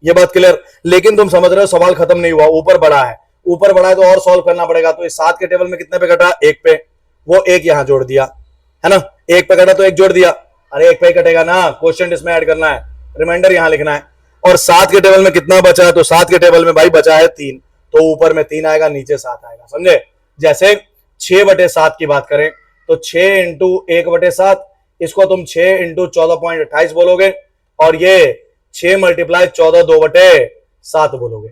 ये बात क्लियर। लेकिन तुम समझ रहे हो सवाल खत्म नहीं हुआ, ऊपर बढ़ा है, ऊपर बढ़ा है तो और सॉल्व करना पड़ेगा। तो इस 7 के टेबल में कितने पे कटा, 1 पे, वो 1 यहां जोड़ दिया, है ना, 1 पे कटा तो 1 जोड़ दिया, अरे 1 पे कटेगा ना, क्वेश्चन इसमें ऐड करना है, रिमाइंडर यहां लिखना है। और 7 के टेबल में कितना बचा है, तो 7 के टेबल में भाई बचा है 3, तो ऊपर में 3 आएगा, नीचे 7 आएगा, समझे। जैसे 6/7 की बात करें तो 6 इंटू 1/7, इसको तुम 6 इंटू 14.28 बोलोगे, और ये 6 मल्टीप्लाई 14 2/7 बोलोगे,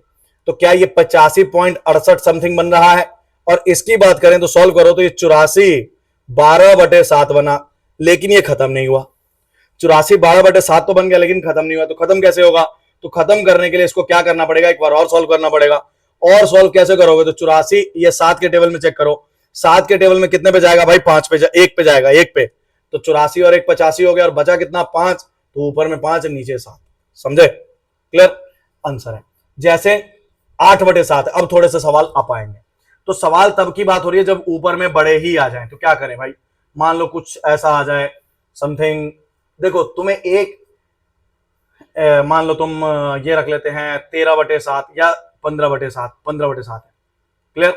तो क्या ये 85.68 समथिंग बन रहा है। और इसकी बात करें तो सॉल्व करो तो ये 84 12/7 बना, लेकिन ये खत्म नहीं हुआ। 84 12/7 तो बन गया, लेकिन खत्म नहीं हुआ, तो खत्म कैसे होगा, तो खत्म करने के लिए इसको क्या करना पड़ेगा, एक बार और सॉल्व करना पड़ेगा। और सॉल्व कैसे करोगे, तो 84 ये 7 के टेबल में चेक करो, 7 के टेबल में कितने पे जाएगा भाई, 5 पे, 1 पे जाएगा, 1 पे, तो 84 और 1 85 हो गया, और बचा कितना, 5, तो ऊपर में 5 नीचे 7, समझे। क्लियर, आंसर है। जैसे 8/7, अब थोड़े से सवाल आ पाएंगे। तो सवाल तब की बात हो रही है जब ऊपर में बड़े ही आ जाए, तो क्या करें भाई, मान लो कुछ ऐसा आ जाए समथिंग देखो तुम्हें एक मान लो तुम ये रख लेते हैं 13/7 या 15/7, 15/7 है, क्लियर।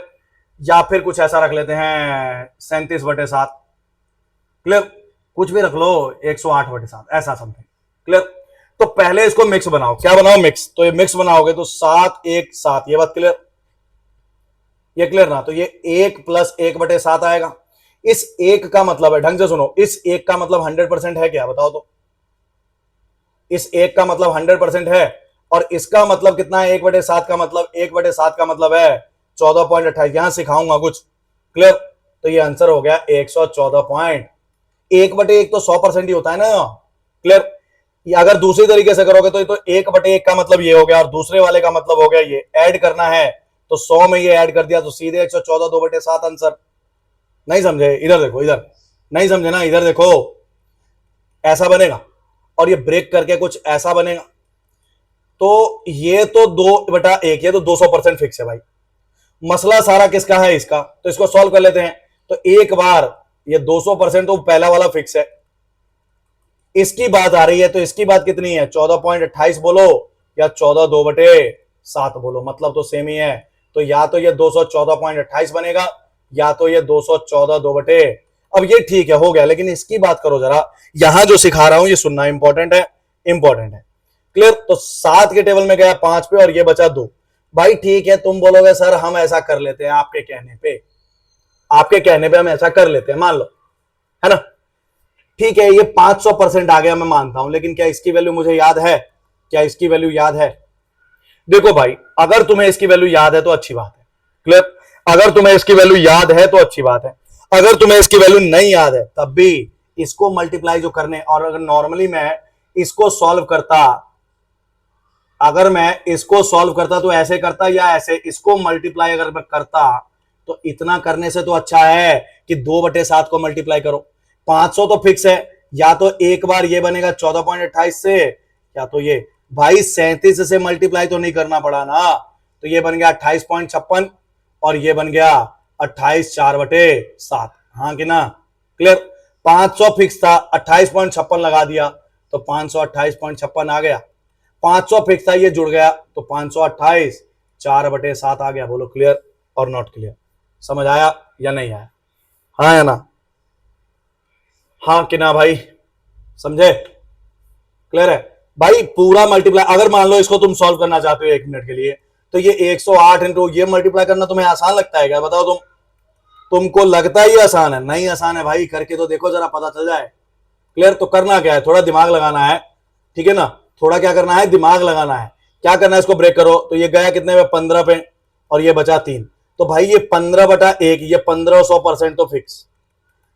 या फिर कुछ ऐसा रख लेते हैं 37/7, क्लियर। कुछ भी रख लो 108/7, ऐसा समथिंग, क्लियर। तो पहले इसको मिक्स बनाओ। क्या बनाओ? मिक्स। तो ये मिक्स बनाओगे तो 7 1 7, ये बात क्लियर, ये क्लियर ना। तो ये 1 + 1/7 आएगा। इस एक का मतलब है, ढंग से सुनो, इस एक का मतलब 100% है क्या? बताओ तो। इस एक का मतलब 100% है, और इसका मतलब कितना है? 1/7 का मतलब, 1/7 का मतलब है 14.28। यहां सिखाऊंगा कुछ, क्लियर। तो ये आंसर हो गया 114 1/1 तो 100% ही होता है ना, क्लियर। अगर दूसरी तरीके से करोगे तो 1/1 का मतलब ये हो गया, और दूसरे वाले का मतलब हो गया ये। ऐड करना है तो 100 में ये ऐड कर दिया तो सीधे 114 2/7 आंसर। नहीं समझे? इधर देखो, इधर नहीं समझे ना, इधर देखो, ऐसा बनेगा और ये ब्रेक करके कुछ ऐसा बनेगा। तो ये तो 2/1, ये तो 200% फिक्स है भाई। मसला सारा किसका है? इसका। तो इसको सॉल्व कर लेते हैं। तो एक बार ये 200% तो पहला वाला फिक्स है, इसकी बात आ रही है तो इसकी बात कितनी है? 14.28 बोलो या 14 2/7 बोलो, मतलब तो सेम ही है। तो या तो ये 214.28 बनेगा या तो ये 214 2/। अब ये ठीक है, हो गया, लेकिन इसकी बात करो जरा। यहां जो सिखा रहा हूं ये सुनना इंपॉर्टेंट है, इंपॉर्टेंट है, क्लियर। तो 7 के टेबल में गया 5 पे और ये बचा 2। भाई ठीक है, तुम बोलोगे सर हम ऐसा कर लेते हैं, आपके कहने पे, आपके कहने पे हम ऐसा कर लेते हैं, मान लो, है ना। ठीक है, ये 500% आ गया, मैं मानता हूं, लेकिन क्या इसकी वैल्यू मुझे याद है? क्या इसकी वैल्यू याद है? देखो भाई, अगर तुम्हें इसकी वैल्यू याद है तो अच्छी बात है, क्लियर। अगर तुम्हें इसकी वैल्यू याद है तो अच्छी बात है। अगर तुम्हें इसकी वैल्यू नहीं याद है तब भी इसको मल्टीप्लाई जो करने, और अगर नॉर्मली मैं इसको सॉल्व करता, अगर मैं इसको सॉल्व करता तो ऐसे करता या ऐसे, इसको मल्टीप्लाई अगर मैं करता तो इतना करने से तो अच्छा है कि 2/7 को मल्टीप्लाई करो। 500 तो फिक्स है, या तो एक बार ये बनेगा 14.28 से, या तो ये। भाई 37 से मल्टीप्लाई तो नहीं करना पड़ा ना, तो ये बन गया 28.56 और ये बन गया 28 4/7, हाँ कि ना, क्लियर। 500 फिक्स था, 28.56 लगा दिया तो 528.56 आ गया। 500 फिक्स था, ये जुड़ गया तो 528 4/7 आ गया। बोलो क्लियर और नॉट क्लियर? समझ आया या नहीं आया? हाँ या ना? हाँ कि ना भाई? समझे? क्लियर है भाई? पूरा मल्टीप्लाई, अगर मान लो इसको तुम सॉल्व करना चाहते हो 1 मिनट के लिए, तो ये 108 इंटू ये मल्टीप्लाई करना तुम्हें आसान लगता है क्या? बताओ तुम। तुमको लगता ही आसान है? नहीं आसान है भाई, करके तो देखो जरा, पता चल जाए, क्लियर। तो करना क्या है? थोड़ा दिमाग लगाना है, ठीक है ना। थोड़ा क्या करना है? दिमाग लगाना है। क्या करना है? इसको ब्रेक करो तो ये गया कितने पे? 15 पे, और ये बचा 3। तो भाई ये 15/1, ये 1500% तो फिक्स।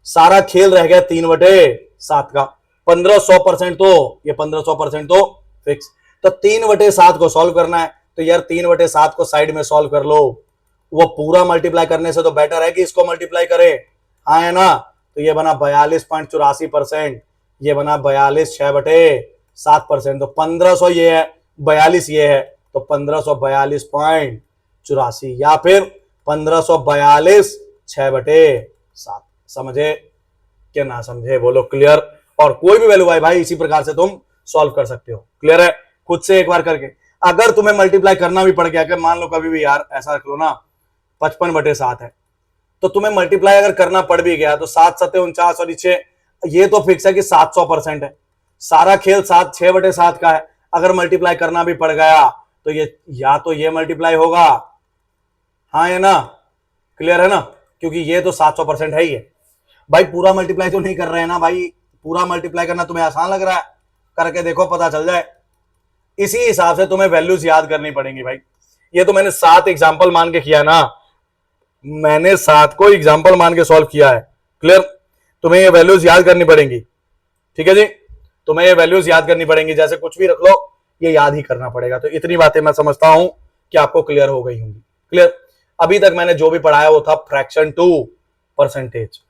सारा खेल रह गया 3/7 का। 1500% तो, ये 1500% तो फिक्स। तो 3/7 को सॉल्व करना है, तो यार 3/7 को साइड में सॉल्व कर लो। वो पूरा मल्टीप्लाई करने से तो बेटर है कि इसको मल्टीप्लाई करे, हाँ है ना। तो ये बना 42.84%, ये बना 42 6/7%। तो 1500 ये है, 42 ये है, तो 1542.84 या फिर 1542 6/7। समझे क्या ना समझे? बोलो क्लियर। और कोई भी वैल्यू आए भाई इसी प्रकार से तुम सॉल्व कर सकते हो, क्लियर है? खुद से एक बार करके। अगर तुम्हें मल्टीप्लाई करना भी पड़ गया, कि मान लो कभी भी यार ऐसा रख लो ना, 55/7 है, तो तुम्हें मल्टीप्लाई अगर करना पड़ भी गया तो 7 7 49 और 6, ये तो फिक्स है कि 700% है। सारा खेल 6/7 का है। अगर मल्टीप्लाई करना भी पड़ गया तो ये, या तो ये मल्टीप्लाई होगा, हाँ है ना, क्लियर है ना, क्योंकि ये तो 700% है ही है। भाई पूरा मल्टीप्लाई तो नहीं कर रहे हैं ना भाई, पूरा मल्टीप्लाई करना तुम्हें आसान लग रहा है? करके देखो, पता चल जाए। इसी हिसाब से तुम्हें वैल्यूज याद करनी पड़ेंगी भाई। ये तो मैंने 7 एग्जाम्पल मान के किया ना, मैंने 7 को एग्जाम्पल मान के सॉल्व किया है, क्लियर। तुम्हें ये वैल्यूज याद करनी पड़ेंगी, ठीक है जी। तुम्हें ये वैल्यूज याद करनी पड़ेंगी, जैसे कुछ भी रख लो ये याद ही करना पड़ेगा। तो इतनी बातें मैं समझता हूं कि आपको क्लियर हो गई होंगी, क्लियर। अभी तक मैंने जो भी पढ़ाया वो था फ्रैक्शन टू परसेंटेज,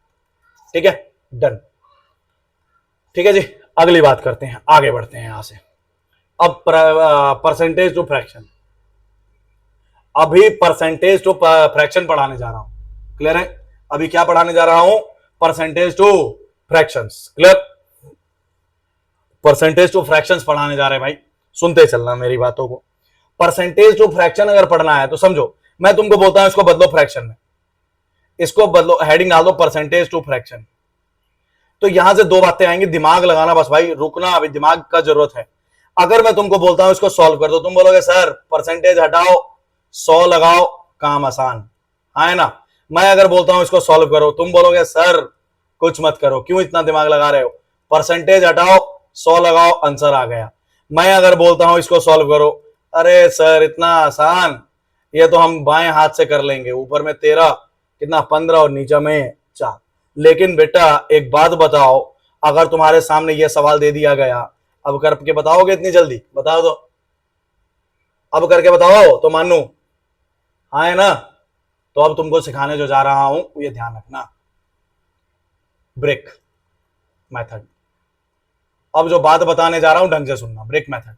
ठीक है, डन। ठीक है जी, अगली बात करते हैं, आगे बढ़ते हैं यहां से। अब परसेंटेज टू फ्रैक्शन, अभी परसेंटेज टू फ्रैक्शन पढ़ाने जा रहा हूं, क्लियर है। अभी क्या पढ़ाने जा रहा हूं? Percentage two fractions, clear. Percentage two fractions पढ़ाने जा रहे हैं भाई, सुनते चलना मेरी बातों को। परसेंटेज टू फ्रैक्शन अगर पढ़ना है तो समझो, मैं तुमको बोलता हूं इसको बदलो फ्रैक्शन में, इसको बदलो, हेडिंग डाल दो परसेंटेज टू फ्रैक्शन। तो यहां से दो बातें आएंगी, दिमाग लगाना बस भाई, रुकना, अभी दिमाग का जरूरत है। अगर मैं तुमको बोलता हूं इसको सॉल्व कर दो, तुम बोलोगे सर परसेंटेज हटाओ 100 लगाओ, काम आसान है ना। मैं अगर बोलता हूं इसको सॉल्व करो, तुम बोलोगे सर कुछ मत करो, क्यों इतना दिमाग लगा रहे हो, परसेंटेज हटाओ 100 लगाओ, आंसर आ गया। मैं अगर बोलता हूं इसको सॉल्व करो, अरे सर इतना आसान, ये तो हम बाएं हाथ से कर लेंगे, ऊपर में 13 कितना 15 और नीचे में 4। लेकिन बेटा एक बात बताओ, अगर तुम्हारे सामने यह सवाल दे दिया गया, अब करके बताओगे इतनी जल्दी, बताओ तो, अब करके बताओ तो मानू, हाँ है ना। तो अब तुमको सिखाने जो जा रहा हूं ये ध्यान रखना, ब्रेक मेथड। अब जो बात बताने जा रहा हूं ढंग से सुनना, ब्रेक मेथड।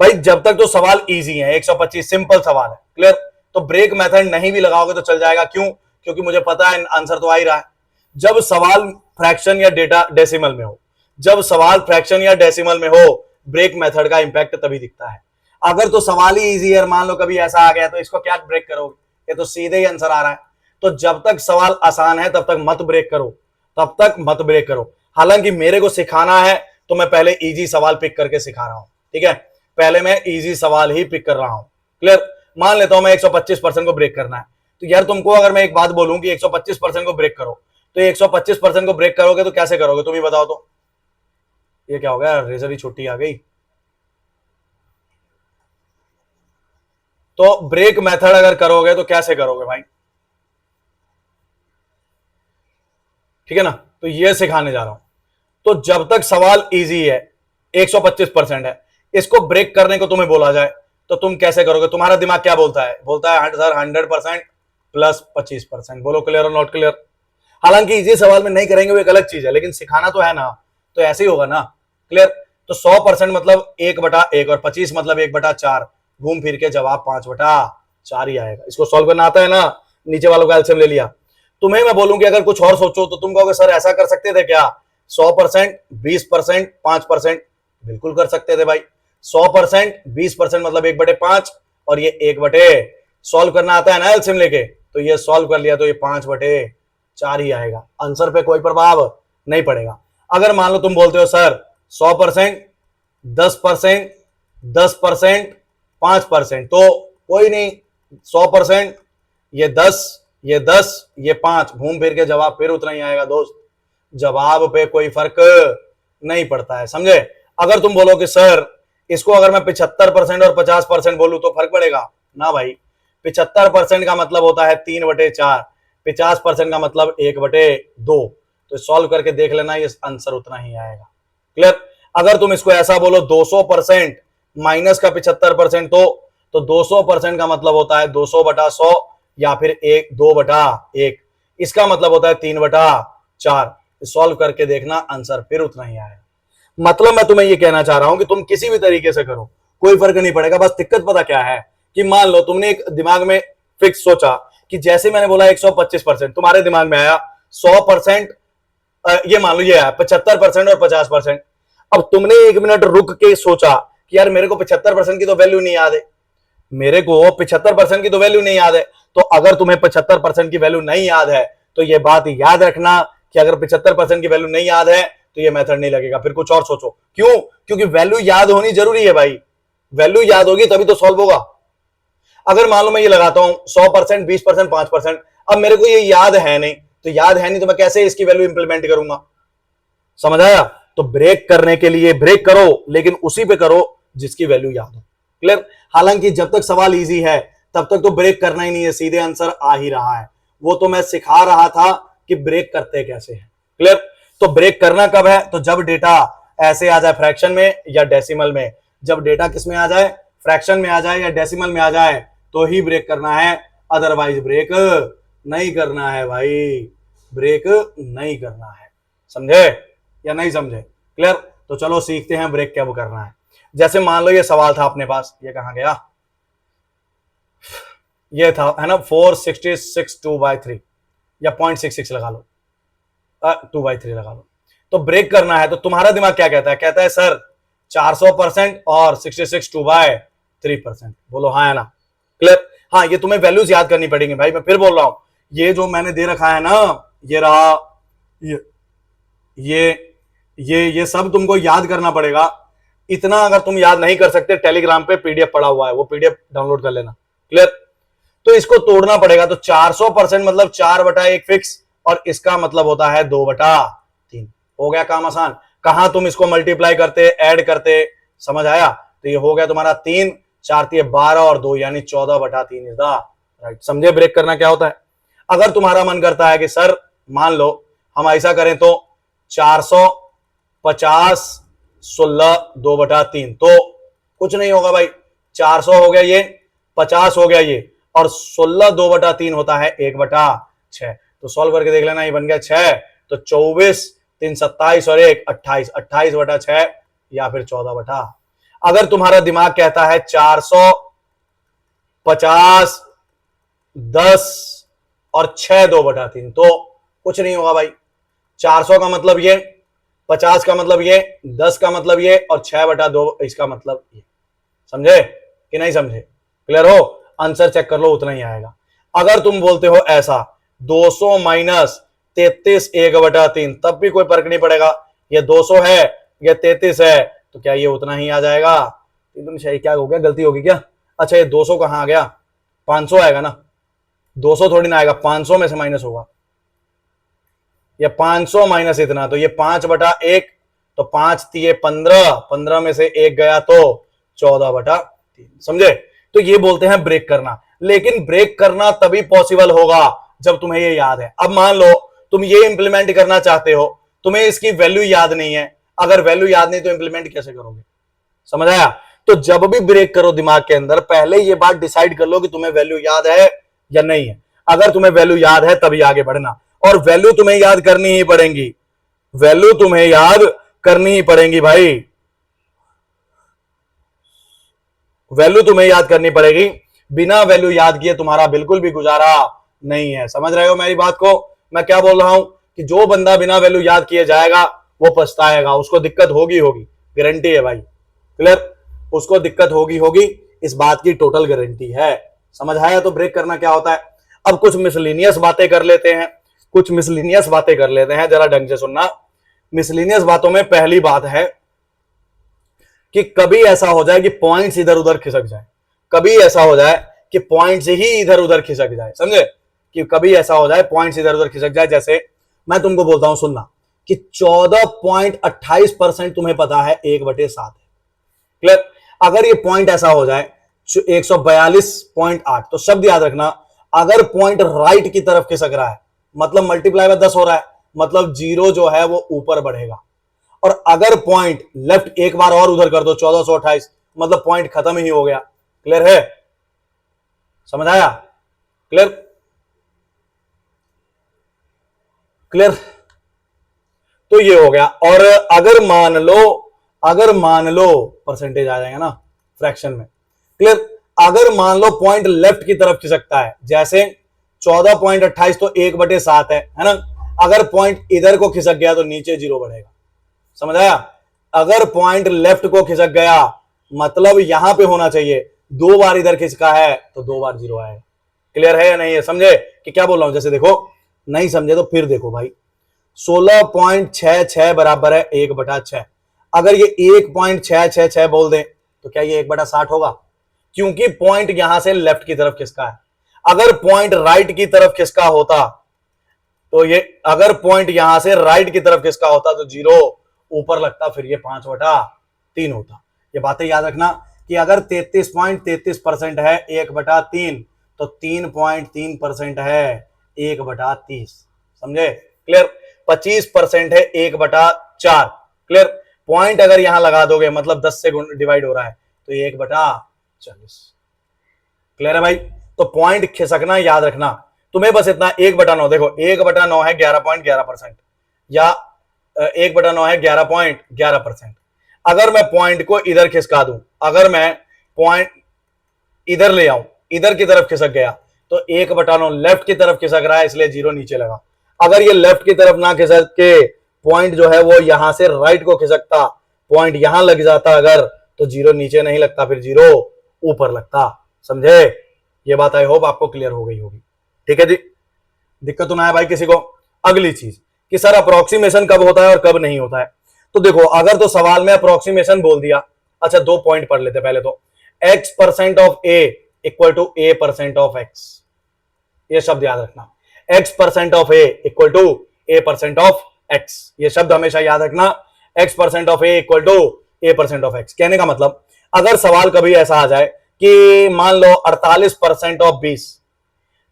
भाई जब तक तो सवाल इजी है, 125 सिंपल सवाल है, क्लियर। तो ब्रेक मेथड नहीं भी लगाओगे तो चल जाएगा, क्यों, क्योंकि मुझे पता है आंसर तो आ ही रहा है। जब सवाल फ्रैक्शन या डेटा डेसिमल में हो, जब सवाल फ्रैक्शन या डेसिमल में हो, ब्रेक मेथड का इंपैक्ट तभी दिखता है। अगर तो सवाल ही इजी है, मान लो कभी ऐसा आ गया, तो इसको क्या ब्रेक करोगे, ये तो सीधे ही आंसर आ रहा है। तो जब तक सवाल आसान है तब तक मत ब्रेक करो, तब तक मत ब्रेक करो। हालांकि मेरे को सिखाना है तो मैं पहले इजी सवाल पिक करके सिखा रहा हूं, ठीक है, पहले मैं इजी सवाल ही पिक कर रहा हूं, क्लियर। मान लेता हूं मैं 125% को ब्रेक करना है, तो यार तुमको अगर मैं एक बात बोलूं कि 125% को ब्रेक करो, तो 125% को ब्रेक करोगे तो कैसे करोगे, तुम ही बताओ तो। ये क्या हो गया, रेजर ही छुट्टी आ गई। तो ब्रेक मेथड अगर करोगे तो कैसे करोगे भाई, ठीक है ना। तो ये सिखाने जा रहा हूं। तो जब तक सवाल इजी है, 125% है, इसको ब्रेक करने को तुम्हें बोला जाए तो तुम कैसे करोगे, तुम्हारा दिमाग क्या बोलता है, बोलता है सर 100% प्लस 25%। बोलो क्लियर और नॉट क्लियर। हालांकि इजी सवाल में नहीं करेंगे वो एक अलग चीज है, लेकिन सिखाना तो है ना, तो ऐसे ही होगा ना, क्लियर। तो 100% मतलब 1/1 और 25 मतलब 1/4, घूम फिर के जवाब 5/4 ही आएगा। इसको सॉल्व करना आता है ना, नीचे वालों का एलसीएम ले लिया। तुम्हें मैं बोलूं कि अगर कुछ और सोचो तो तुम कहोगे सर ऐसा कर सकते थे क्या, 100%, 20%, 5%, बिल्कुल कर सकते थे भाई। 100%, 20% मतलब 1/5, और ये 1/, सॉल्व करना आता है ना एलसीएम लेके, तो ये सॉल्व कर लिया तो ये 5/4 ही आएगा, आंसर पे कोई प्रभाव नहीं पड़ेगा। अगर मान लो तुम बोलते हो सर 100%, 10%, 10%, 5%, तो कोई नहीं, 100%, ये 10, ये 10, ये 5, घूम फिर के जवाब फिर उतना ही आएगा दोस्त, जवाब पे कोई फर्क नहीं पड़ता है, समझे। अगर तुम बोलो कि सर इसको अगर मैं 75% और 50% बोलूं तो फर्क पड़ेगा ना भाई। 75% का मतलब होता है 3/4, 50% का मतलब 1/2। तो सॉल्व करके देख लेना, ये आंसर उतना ही आएगा, क्लियर। अगर तुम इसको ऐसा बोलो 200% माइनस का 75%, तो 200% का मतलब होता है 200/100, या फिर 2/1, इसका मतलब होता है 3/4। सॉल्व करके देखना, आंसर फिर उतना ही आएगा। मतलब मैं तुम्हें ये कहना चाह रहा हूं कि तुम किसी भी तरीके से करो कोई फर्क नहीं पड़ेगा। बस दिक्कत पता क्या है कि मान लो तुमने एक दिमाग में फिक्स सोचा कि जैसे मैंने बोला 125%, तुम्हारे दिमाग में आया 100%, ये मान लो ये है 75% और 50%। अब तुमने 1 मिनट रुक के सोचा कि यार मेरे को 75% की तो वैल्यू नहीं याद है, मेरे को 75% की तो वैल्यू नहीं याद है। तो अगर तुम्हें 75% की वैल्यू नहीं याद है तो ये बात याद रखना कि अगर 75% की वैल्यू नहीं याद है तो ये मेथड नहीं लगेगा, फिर कुछ और सोचो। क्यों, क्योंकि वैल्यू याद होनी जरूरी है भाई, वैल्यू याद होगी तभी तो सॉल्व होगा। अगर मान लो मैं ये लगाता हूं 100%, 20%, 5%, अब मेरे को ये याद है नहीं, तो याद है नहीं तो मैं कैसे इसकी वैल्यू इंप्लीमेंट करूंगा, समझ आया। तो ब्रेक करने के लिए ब्रेक करो, लेकिन उसी पे करो जिसकी वैल्यू याद हो, क्लियर। हालांकि जब तक सवाल इजी है तब तक तो ब्रेक करना ही नहीं है, सीधे आंसर आ ही रहा है। वो तो मैं सिखा रहा था कि ब्रेक करते कैसे हैं, क्लियर। तो ब्रेक करना कब है, तो जब डेटा ऐसे आ जाए फ्रैक्शन में या डेसिमल में। जब डेटा किस में आ जाए, फ्रैक्शन में आ जाए या डेसिमल में आ जाए, तो ही ब्रेक करना है, अदरवाइज ब्रेक नहीं करना है भाई, ब्रेक नहीं करना है, समझे या नहीं समझे, क्लियर। तो चलो सीखते हैं ब्रेक कब करना है। जैसे मान लो ये सवाल था अपने पास, ये कहां गया, ये था है ना 466 2/3 या 0.66 लगा लो, 2/3 लगा लो। तो ब्रेक करना है तो तुम्हारा दिमाग क्या कहता है? कहता है सर 400% और 66 2/3%। बोलो हाँ या ना? क्लियर? हाँ, ये तुम्हें वैल्यूज याद करनी पड़ेंगी भाई। मैं फिर बोल रहा हूं, ये जो मैंने दे रखा है ना, ये रहा, ये सब तुमको याद करना पड़ेगा। इतना अगर तुम याद नहीं कर सकते, टेलीग्राम पे पीडीएफ पड़ा हुआ है, वो पीडीएफ डाउनलोड कर लेना। क्लियर? तो इसको तोड़ना पड़ेगा। तो 400% मतलब 4/1 फिक्स, और इसका मतलब होता है 2/3। हो गया काम आसान। कहां तुम इसको मल्टीप्लाई करते, ऐड करते, समझ आया? तो ये हो गया तुम्हारा 3, 4 12 और 2 यानी 14/3 इज द राइट। समझे ब्रेक करना क्या होता है? अगर तुम्हारा मन करता है कि सर मान लो हम ऐसा करें तो 450 16 2/3, तो कुछ नहीं होगा भाई। 400 हो गया ये, 50 हो गया ये, और 16 2/3 होता है 1/6। तो सॉल्व करके देख लेना, ये बन गया 6, तो 24 3 27 और 1 28, 28/6 या फिर 14/। अगर तुम्हारा दिमाग कहता है 450 10 और 6 2/3, तो कुछ नहीं होगा भाई। 400 का मतलब ये, 50 का मतलब ये, 10 का मतलब ये, और 6/2 इसका मतलब ये। समझे कि नहीं समझे? क्लियर हो? आंसर चेक कर लो, उतना ही आएगा। अगर तुम बोलते हो ऐसा 200 माइनस 33 1/3, तब भी कोई फर्क नहीं पड़ेगा। ये 200 है, ये 33 है, तो क्या ये उतना ही आ जाएगा? एकदम सही। क्या हो गया, गलती होगी क्या? अच्छा, ये 200 कहां आ गया? 500 आएगा ना, 200 थोड़ी ना आएगा, 500 में से माइनस होगा। ये 500 माइनस इतना, तो ये 5/1, तो 5 3 15, 15 में से 1 गया तो 14/3। समझे? तो ये बोलते हैं ब्रेक करना। लेकिन ब्रेक करना तभी पॉसिबल होगा जब तुम्हें ये याद है। अब मान लो तुम ये इंप्लीमेंट करना चाहते हो, तुम्हें इसकी वैल्यू याद नहीं है। अगर वैल्यू याद नहीं तो इंप्लीमेंट कैसे करोगे? समझ आया? तो जब भी ब्रेक करो दिमाग के अंदर, पहले ये बात डिसाइड कर लो कि तुम्हें वैल्यू याद है या नहीं है। अगर तुम्हें वैल्यू याद है तभी आगे बढ़ना, और वैल्यू तुम्हें याद करनी ही पड़ेगी। वैल्यू तुम्हें याद करनी ही पड़ेगी भाई, वैल्यू तुम्हें याद करनी पड़ेगी। बिना वैल्यू याद किए तुम्हारा बिल्कुल भी गुजारा नहीं है। समझ रहे हो मेरी बात को? मैं क्या बोल रहा हूं कि जो बंदा बिना वैल्यू याद किए जाएगा वो पछताएगा, उसको दिक्कत होगी होगी, गारंटी है भाई। क्लियर? उसको दिक्कत होगी, इस बात की टोटल गारंटी है। समझ आया? तो ब्रेक करना क्या होता है। अब कुछ मिसलिनियस बातें कर लेते हैं, जरा ढंग से सुनना। मिसलिनियस बातों में पहली बात है कि कभी ऐसा हो जाए कि पॉइंट्स इधर उधर खिसक जाए, कभी ऐसा हो जाए कि पॉइंट्स ही इधर उधर खिसक जाए। समझे? कि कभी ऐसा हो जाए पॉइंट्स इधर उधर खिसक जाए। जैसे मैं तुमको बोलता हूं, सुनना, कि 14.28% तुम्हें पता है 1/7 है। क्लियर? अगर ये पॉइंट ऐसा हो जाए 142.8, तो शब्द याद रखना, अगर पॉइंट राइट की तरफ खिसक रहा है मतलब मल्टीप्लाई बाय 10 हो रहा है, मतलब जीरो जो है वो ऊपर बढ़ेगा। और अगर पॉइंट लेफ्ट एक बार और उधर कर दो 1428, मतलब पॉइंट खत्म ही हो गया। क्लियर है? समझ आया? क्लियर? क्लियर? तो ये हो गया। और अगर मान लो परसेंटेज आ जाएगा ना फ्रैक्शन में। क्लियर? अगर मान लो पॉइंट लेफ्ट की तरफ खिसकता है, जैसे 14.28 तो 1/7 है ना। अगर पॉइंट इधर को खिसक गया तो नीचे जीरो बढ़ेगा। समझ आया? अगर पॉइंट लेफ्ट को खिसक गया मतलब यहां पे होना चाहिए, 2 बार इधर खिसका है तो 2 बार जीरो आएगा। क्लियर है या नहीं है? समझे कि क्या बोल रहा हूं? जैसे देखो, नहीं समझे तो फिर देखो भाई, 16.66 बराबर है 1/6। अगर ये 1.666 बोल दें तो क्या ये 1/60 होगा? क्योंकि पॉइंट यहां से लेफ्ट की तरफ खिसका है। अगर पॉइंट राइट की तरफ खिसका होता तो ये, अगर पॉइंट यहां से राइट की तरफ खिसका होता तो जीरो ऊपर लगता, फिर ये 5/3 होता। ये बातें याद रखना कि अगर 33.33% है 1/3, तो 3.3% है 1/30। समझे? क्लियर? 25% है 1/4। क्लियर? पॉइंट अगर यहां लगा दोगे मतलब 10 से डिवाइड हो रहा है तो ये 1/40। क्लियर है भाई? तो पॉइंट खिसकना याद रखना। तुम्हें बस इतना 1/9, देखो 1/9 है 11.11%, या 1/9 है 11.11%। अगर मैं पॉइंट को इधर खिसका दूं, अगर मैं पॉइंट इधर ले आऊं, इधर की तरफ खिसक गया तो 1/9 लेफ्ट की तरफ खिसक रहा है, इसलिए जीरो नीचे लगा। अगर ये लेफ्ट की तरफ ना खिसक के पॉइंट जो है वो यहां से राइट को खिसकता, पॉइंट यहां लग जाता अगर, तो जीरो नीचे नहीं लगता, फिर जीरो ऊपर लगता। समझे? ये बात आई होप आपको क्लियर हो गई होगी। ठीक है जी, दिक्कत तो ना है भाई किसी को। अगली चीज कि सर अप्रोक्सीमेशन कब होता है और कब नहीं होता है। तो देखो, अगर तो सवाल में अप्रोक्सीमेशन बोल दिया, अच्छा 2 पॉइंट पढ़ लेते पहले तो। x% of a equal to a% of x, ये शब्द याद रखना। x% of a equal to a% of x, ये शब्द हमेशा याद रखना। x% of a equal to a% of x। कहने का मतलब, अगर सवाल कभी ऐसा आ जाए कि मान लो 48% ऑफ 20,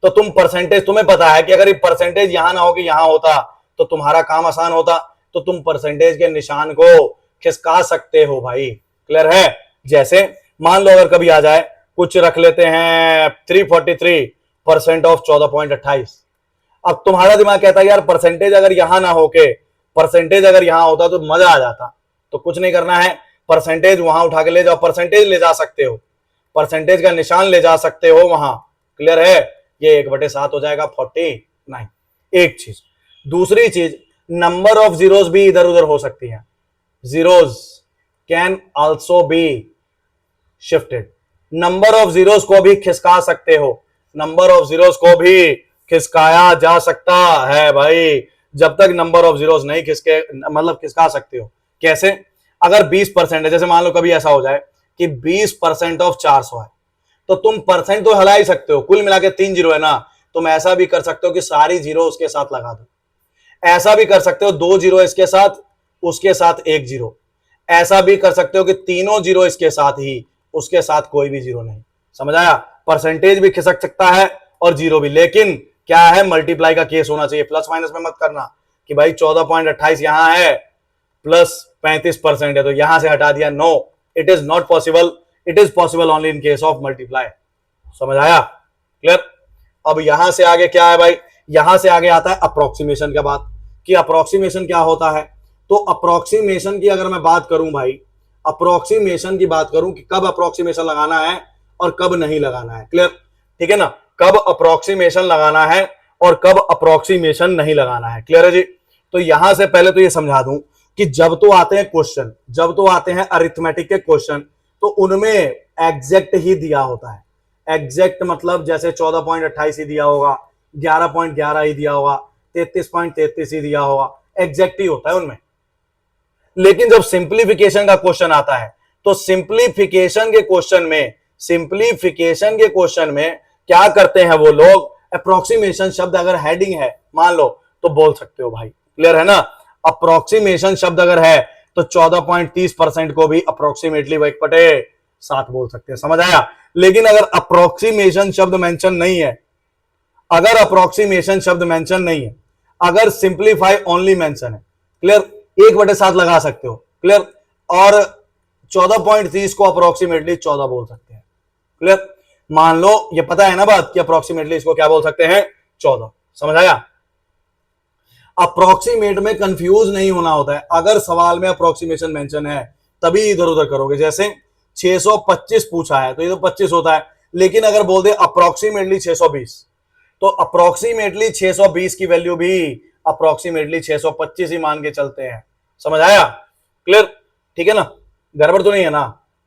तो तुम परसेंटेज, तुम्हें पता है कि अगर ये परसेंटेज यहां ना हो कि यहां होता तो तुम्हारा काम आसान होता, तो तुम परसेंटेज के निशान को खिसका सकते हो भाई। क्लियर है? जैसे मान लो अगर कभी आ जाए, कुछ रख लेते हैं 343% ऑफ 14.28। अब तुम्हारा दिमाग कहता है यार परसेंटेज अगर यहां ना होके परसेंटेज अगर यहां होता तो मजा आ जाता। तो कुछ नहीं करना है, परसेंटेज वहां उठा के ले जाओ, परसेंटेज ले जा सकते हो, परसेंटेज का निशान ले जा सकते हो वहां। क्लियर है? ये 1/7 हो जाएगा 49। एक चीज। दूसरी चीज, नंबर ऑफ जीरोस भी इधर उधर हो सकती है, zeros can also be shifted. Number of zeros को भी खिसका सकते हो, नंबर ऑफ जीरोस को भी खिसकाया जा सकता है भाई। जब तक नंबर ऑफ जीरोस नहीं खिसके, मतलब खिसका सकते हो। कैसे? अगर 20% है, जैसे मान लो कभी ऐसा हो जाए कि 20% ऑफ 400 है, तो तुम परसेंट तो हला ही सकते हो, कुल मिला के 3 जीरो है ना, तुम ऐसा भी कर सकते हो कि सारी जीरो उसके साथ लगा दो। ऐसा भी कर सकते हो 2 जीरो इसके साथ, उसके साथ 1 जीरो। ऐसा भी कर सकते हो कि तीनों जीरो इसके साथ ही, उसके साथ कोई भी जीरो नहीं। समझ आया? परसेंटेज भी खिसक सकता है और जीरो भी, लेकिन क्या है, मल्टीप्लाई का केस होना चाहिए। प्लस माइनस में मत करना कि भाई 14.28 यहां है प्लस 35% है तो यहां से हटा दिया। No, it is not possible, it is possible only in case of multiply. समझ आया? क्लियर? अब यहां से आगे क्या है भाई, यहां से आगे आता है अप्रोक्सीमेशन का बात, कि अप्रोक्सीमेशन क्या होता है। तो अप्रोक्सीमेशन की अगर मैं बात करूं भाई, अप्रोक्सीमेशन की बात करूं कि कब अप्रोक्सीमेशन लगाना है और कब नहीं लगाना है। क्लियर? ठीक है ना, कब अप्रोक्सीमेशन लगाना है और कब अप्रोक्सीमेशन नहीं लगाना है। क्लियर है जी? तो यहां से पहले तो ये समझा दूं कि जब तो आते हैं क्वेश्चन, जब तो आते हैं अरिथमेटिक के क्वेश्चन, तो उनमें एग्जैक्ट ही दिया होता है। एग्जैक्ट मतलब जैसे 14.28 ही दिया होगा, 11.11 ही दिया होगा, 33.33 ही दिया होगा, एग्जैक्ट ही होता है उनमें। लेकिन जब सिंप्लीफिकेशन का क्वेश्चन आता है, तो सिंप्लीफिकेशन के क्वेश्चन में, सिंप्लीफिकेशन के क्वेश्चन में क्या करते हैं वो लोग, अप्रोक्सीमेशन शब्द अगर हेडिंग है मान लो तो बोल सकते हो भाई। क्लियर है ना? अप्रोक्सीमेशन शब्द अगर है तो 14.30% को भी अप्रोक्सीमेटली 1/7 बोल सकते हैं। समझ आया? लेकिन अगर अप्रोक्सीमेशन शब्द मेंशन नहीं है, अगर अप्रोक्सीमेशन शब्द मेंशन नहीं है, अगर सिंप्लीफाई ओनली मेंशन है, क्लियर, 1/7 लगा सकते हो। क्लियर? और 14.30 को अप्रोक्सीमेटली 14 बोल सकते हैं। क्लियर? मान लो ये पता है ना बात कि अप्रोक्सीमेटली इसको क्या बोल सकते हैं, 14। समझ आया? अप्रोक्सीमेट में कंफ्यूज नहीं होना होता है। अगर सवाल में अप्रोक्सीमेशन मेंशन है तभी इधर उधर करोगे। जैसे 625 पूछा है तो ये तो 25 होता है, लेकिन अगर बोल दे अप्रोक्सीमेटली 620, तो अप्रोक्सीमेटली 620 की वैल्यू भी अप्रोक्सीमेटली 625 ही मान के चलते हैं। समझ आया? क्लियर? ठीक है ना, गड़बड़ तो नहीं है ना?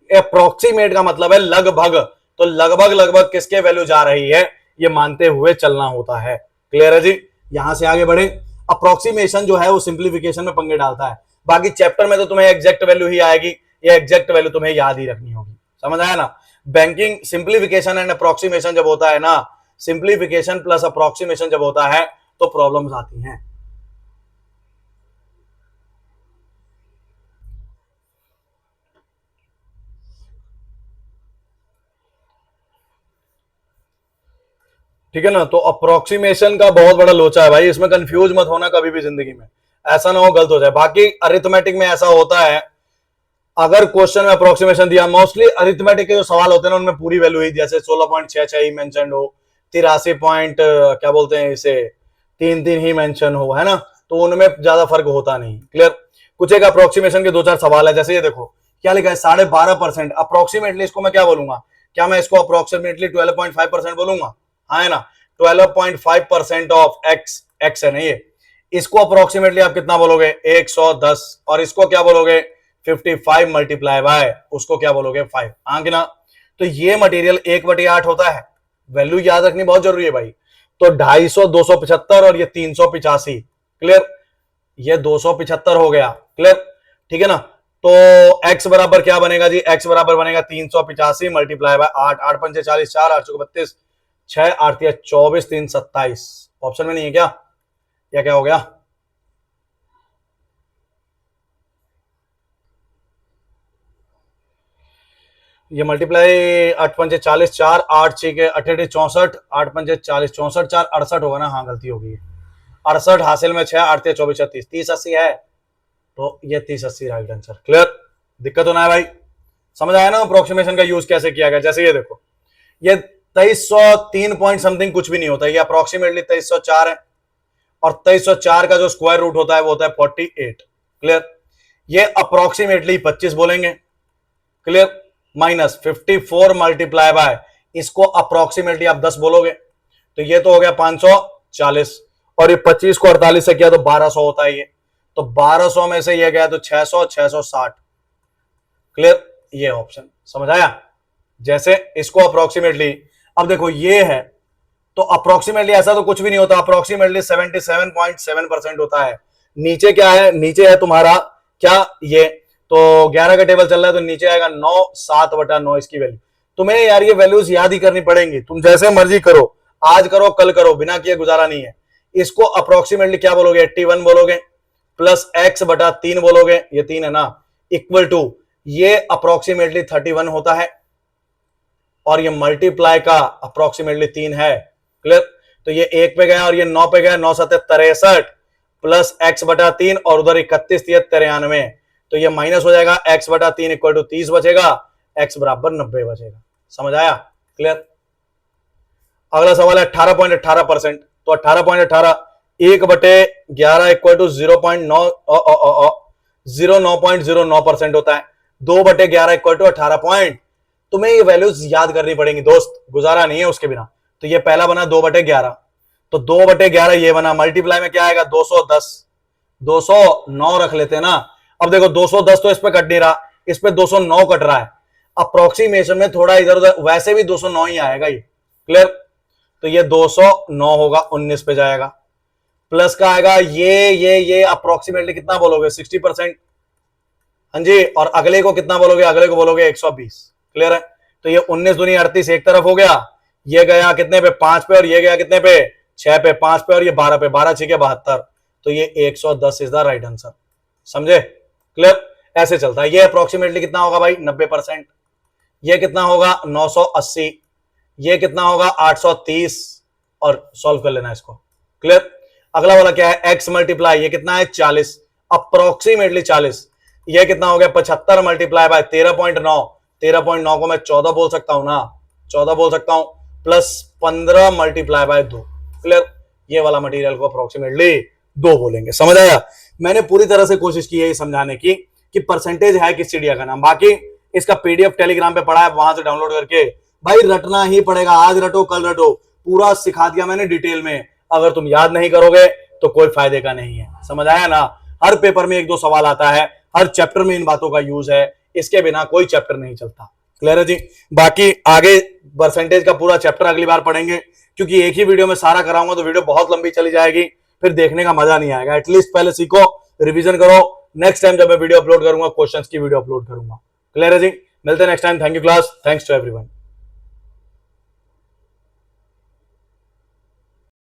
अप्रोक्सीमेट का मतलब है लगभग, तो लगभग लगभग किसके वैल्यू जा रही है ये मानते हुए चलना होता है। क्लियर है जी? यहां से आगे बढ़े। अप्रोक्सीमेशन जो है वो सिंप्लीफिकेशन में पंगे डालता है, बाकी चैप्टर में तो तुम्हें एग्जैक्ट वैल्यू ही आएगी, ये एग्जैक्ट वैल्यू तुम्हें याद ही रखनी होगी। समझ आया ना? बैंकिंग सिंप्लीफिकेशन एंड अप्रोक्सीमेशन जब होता है ना, सिंप्लीफिकेशन प्लस अप्रोक्सीमेशन जब होता है तो प्रॉब्लम्स आती हैं। ठीक है ना? तो अप्रोक्सीमेशन का बहुत बड़ा लोचा है भाई, इसमें कंफ्यूज मत होना कभी भी जिंदगी में, ऐसा ना हो गलत हो जाए। बाकी अरिथमेटिक में ऐसा होता है, अगर क्वेश्चन में अप्रोक्सीमेशन दिया, मोस्टली अरिथमेटिक के जो सवाल होते हैं ना उनमें पूरी वैल्यू ही, जैसे 16.66 ही मेंशन हो, 83 पॉइंट क्या बोलते हैं इसे 3 ही मेंशन हो, है ना, तो उनमें ज्यादा फर्क होता नहीं। क्लियर? कुछ एक अप्रोक्सीमेशन के 2-4 सवाल है, जैसे ये देखो क्या लिखा है 12.5%, अप्रोक्सीमेटली इसको मैं क्या बोलूंगा, क्या मैं इसको अप्रोक्सीमेटली 12.5% बोलूंगा? हाँ है ना, 12.5% ऑफ एक्स, एक्स है ना ये, इसको अप्रोक्सीमेटली आप कितना बोलोगे 110, और इसको क्या बोलोगे 55 मल्टीप्लाई बाय उसको क्या बोलोगे 5। हाँ कि ना। तो ये मटेरियल 1/8 होता है। वैल्यू याद रखनी बहुत जरूरी है भाई। तो 250, 275 और ये 385। क्लियर। ये 275 हो गया। क्लियर। ठीक है ना। तो x बराबर क्या बनेगा जी, x बराबर बनेगा 385 मल्टीप्लाई बाय 8, 8 पंचे 40, 4 8 चौके 32, 6 8 24, 3 27। ऑप्शन में नहीं है क्या, या क्या हो गया? ये मल्टीप्लाई 8 पंचे 40, 4 8 6 के 8 64, 8 पंचे 40 64, 4 68 होगा ना। हाँ गलती हो गई है। 68 हासिल में 6 8 24 36, 30 80 है। तो ये 30 80 राइट आंसर। क्लियर। दिक्कत होना है भाई। समझ आया ना अप्रोक्सीमेशन का यूज कैसे किया गया। जैसे ये देखो, ये 2303 पॉइंट समथिंग कुछ भी नहीं होता, ये अप्रोक्सीमेटली 2304 है, और 2304 का जो स्क्वायर रूट होता है वो होता है 48। क्लियर। ये अप्रोक्सीमेटली 25 बोलेंगे। क्लियर। माइनस 54 मल्टीप्लाई बाय इसको अप्रोक्सीमेटली आप 10 बोलोगे, तो ये तो हो गया 540, और ये 25 को 48 से किया तो 1200 होता है ये। तो 1200 में से ये गया तो 600 660। क्लियर। ये ऑप्शन समझ आया। जैसे इसको अप्रोक्सीमेटली, अब देखो ये है, तो अप्रोक्सीमेटली ऐसा तो कुछ भी नहीं होता, अप्रोक्सीमेटली 77.7% होता है। नीचे क्या है, नीचे है तुम्हारा क्या, ये तो 11 का टेबल चल रहा है, तो नीचे आएगा 9 7/9 इसकी वैल्यू। तुम्हें यार ये वैल्यूज याद ही करनी पड़ेंगी, तुम जैसे मर्जी करो, आज करो कल करो, बिना किए गुजारा नहीं है। इसको अप्रोक्सीमेटली क्या बोलोगे 81 बोलोगे, प्लस x/3 बोलोगे, ये 3 है ना, इक्वल टू ये अप्रोक्सीमेटली 31 होता है, और ये मल्टीप्लाई का अप्रोक्सीमेटली 3 है। क्लियर। तो ये 1 पे गया और ये 9 पे गया, 9 7 63 प्लस x/3 और उधर 31 93, तो ये माइनस हो जाएगा, x/3 इक्वल टू 30 बचेगा, x बराबर 90 बचेगा। समझ आया। क्लियर। अगला सवाल है 18.18%, तो 18.18 1/11 इक्वल टू 0.09% होता है। 2/11 इक्वल टू 18 पॉइंट। तुम्हें ये वैल्यूज याद करनी पड़ेंगी दोस्त, गुजारा नहीं है उसके बिना। तो ये पहला बना 2/11, तो 2/11 ये बना, मल्टीप्लाई में क्या आएगा 210, 209 रख लेते हैं ना। अब देखो 210 तो इस पे कट नहीं रहा, इस पे 209 कट रहा है, अप्रोक्सीमेशन में थोड़ा इधर उधर, वैसे भी 209 ही आएगा ये। क्लियर। तो ये 209 होगा, 19 पे जाएगा, प्लस का आएगा ये अप्रोक्सीमेटली कितना बोलोगे 60%। हाँ जी। और अगले को कितना बोलोगे, अगले को बोलोगे 120। क्लियर है। तो ये 19 दूनी 38 एक तरफ हो गया, ये गया कितने पे 5 पे, और ये गया कितने पे 6 पे, 5 पे और ये 12 पे, 12 6 72, तो ये 110 इज द राइट आंसर। समझे। क्लियर। ऐसे चलता है। ये अप्रोक्सीमेटली कितना होगा भाई 90%, ये कितना होगा 980, ये कितना होगा 830, और सॉल्व कर लेना इसको। क्लियर। अगला वाला क्या है x मल्टीप्लाई, ये कितना है 40, अप्रोक्सीमेटली 40, ये कितना हो गया 75 मल्टीप्लाई बाय 13.9, 13.9 को मैं 14 बोल सकता हूं ना, 14 बोल सकता हूं, प्लस 15 मल्टीप्लाई बाय 2। क्लियर। ये वाला मटेरियल को अप्रोक्सीमेटली 2 बोलेंगे। समझ आया। मैंने पूरी तरह से कोशिश की है समझाने की कि परसेंटेज है किस चिड़िया का नाम। बाकी इसका पीडीएफ टेलीग्राम पे पड़ा है, वहां से डाउनलोड करके भाई रटना ही पड़ेगा, आज रटो कल रटो, पूरा सिखा दिया मैंने डिटेल में। अगर तुम याद नहीं करोगे तो कोई फायदे का नहीं है। समझ आया ना। हर पेपर में 1-2 सवाल आता है, हर चैप्टर में इन बातों का यूज है, इसके बिना कोई चैप्टर नहीं चलता। क्लियर है जी। बाकी आगे परसेंटेज का पूरा चैप्टर अगली बार पढ़ेंगे, क्योंकि एक ही वीडियो में सारा कराऊंगा तो वीडियो बहुत लंबी चली जाएगी, फिर देखने का मजा नहीं आएगा। एटलीस्ट पहले सीखो, रिवीजन करो, नेक्स्ट टाइम जब मैं वीडियो अपलोड करूंगा क्वेश्चंस की वीडियो अपलोड करूंगा। क्लियर है जी। मिलते हैं next time. Thank you class, thanks to everyone.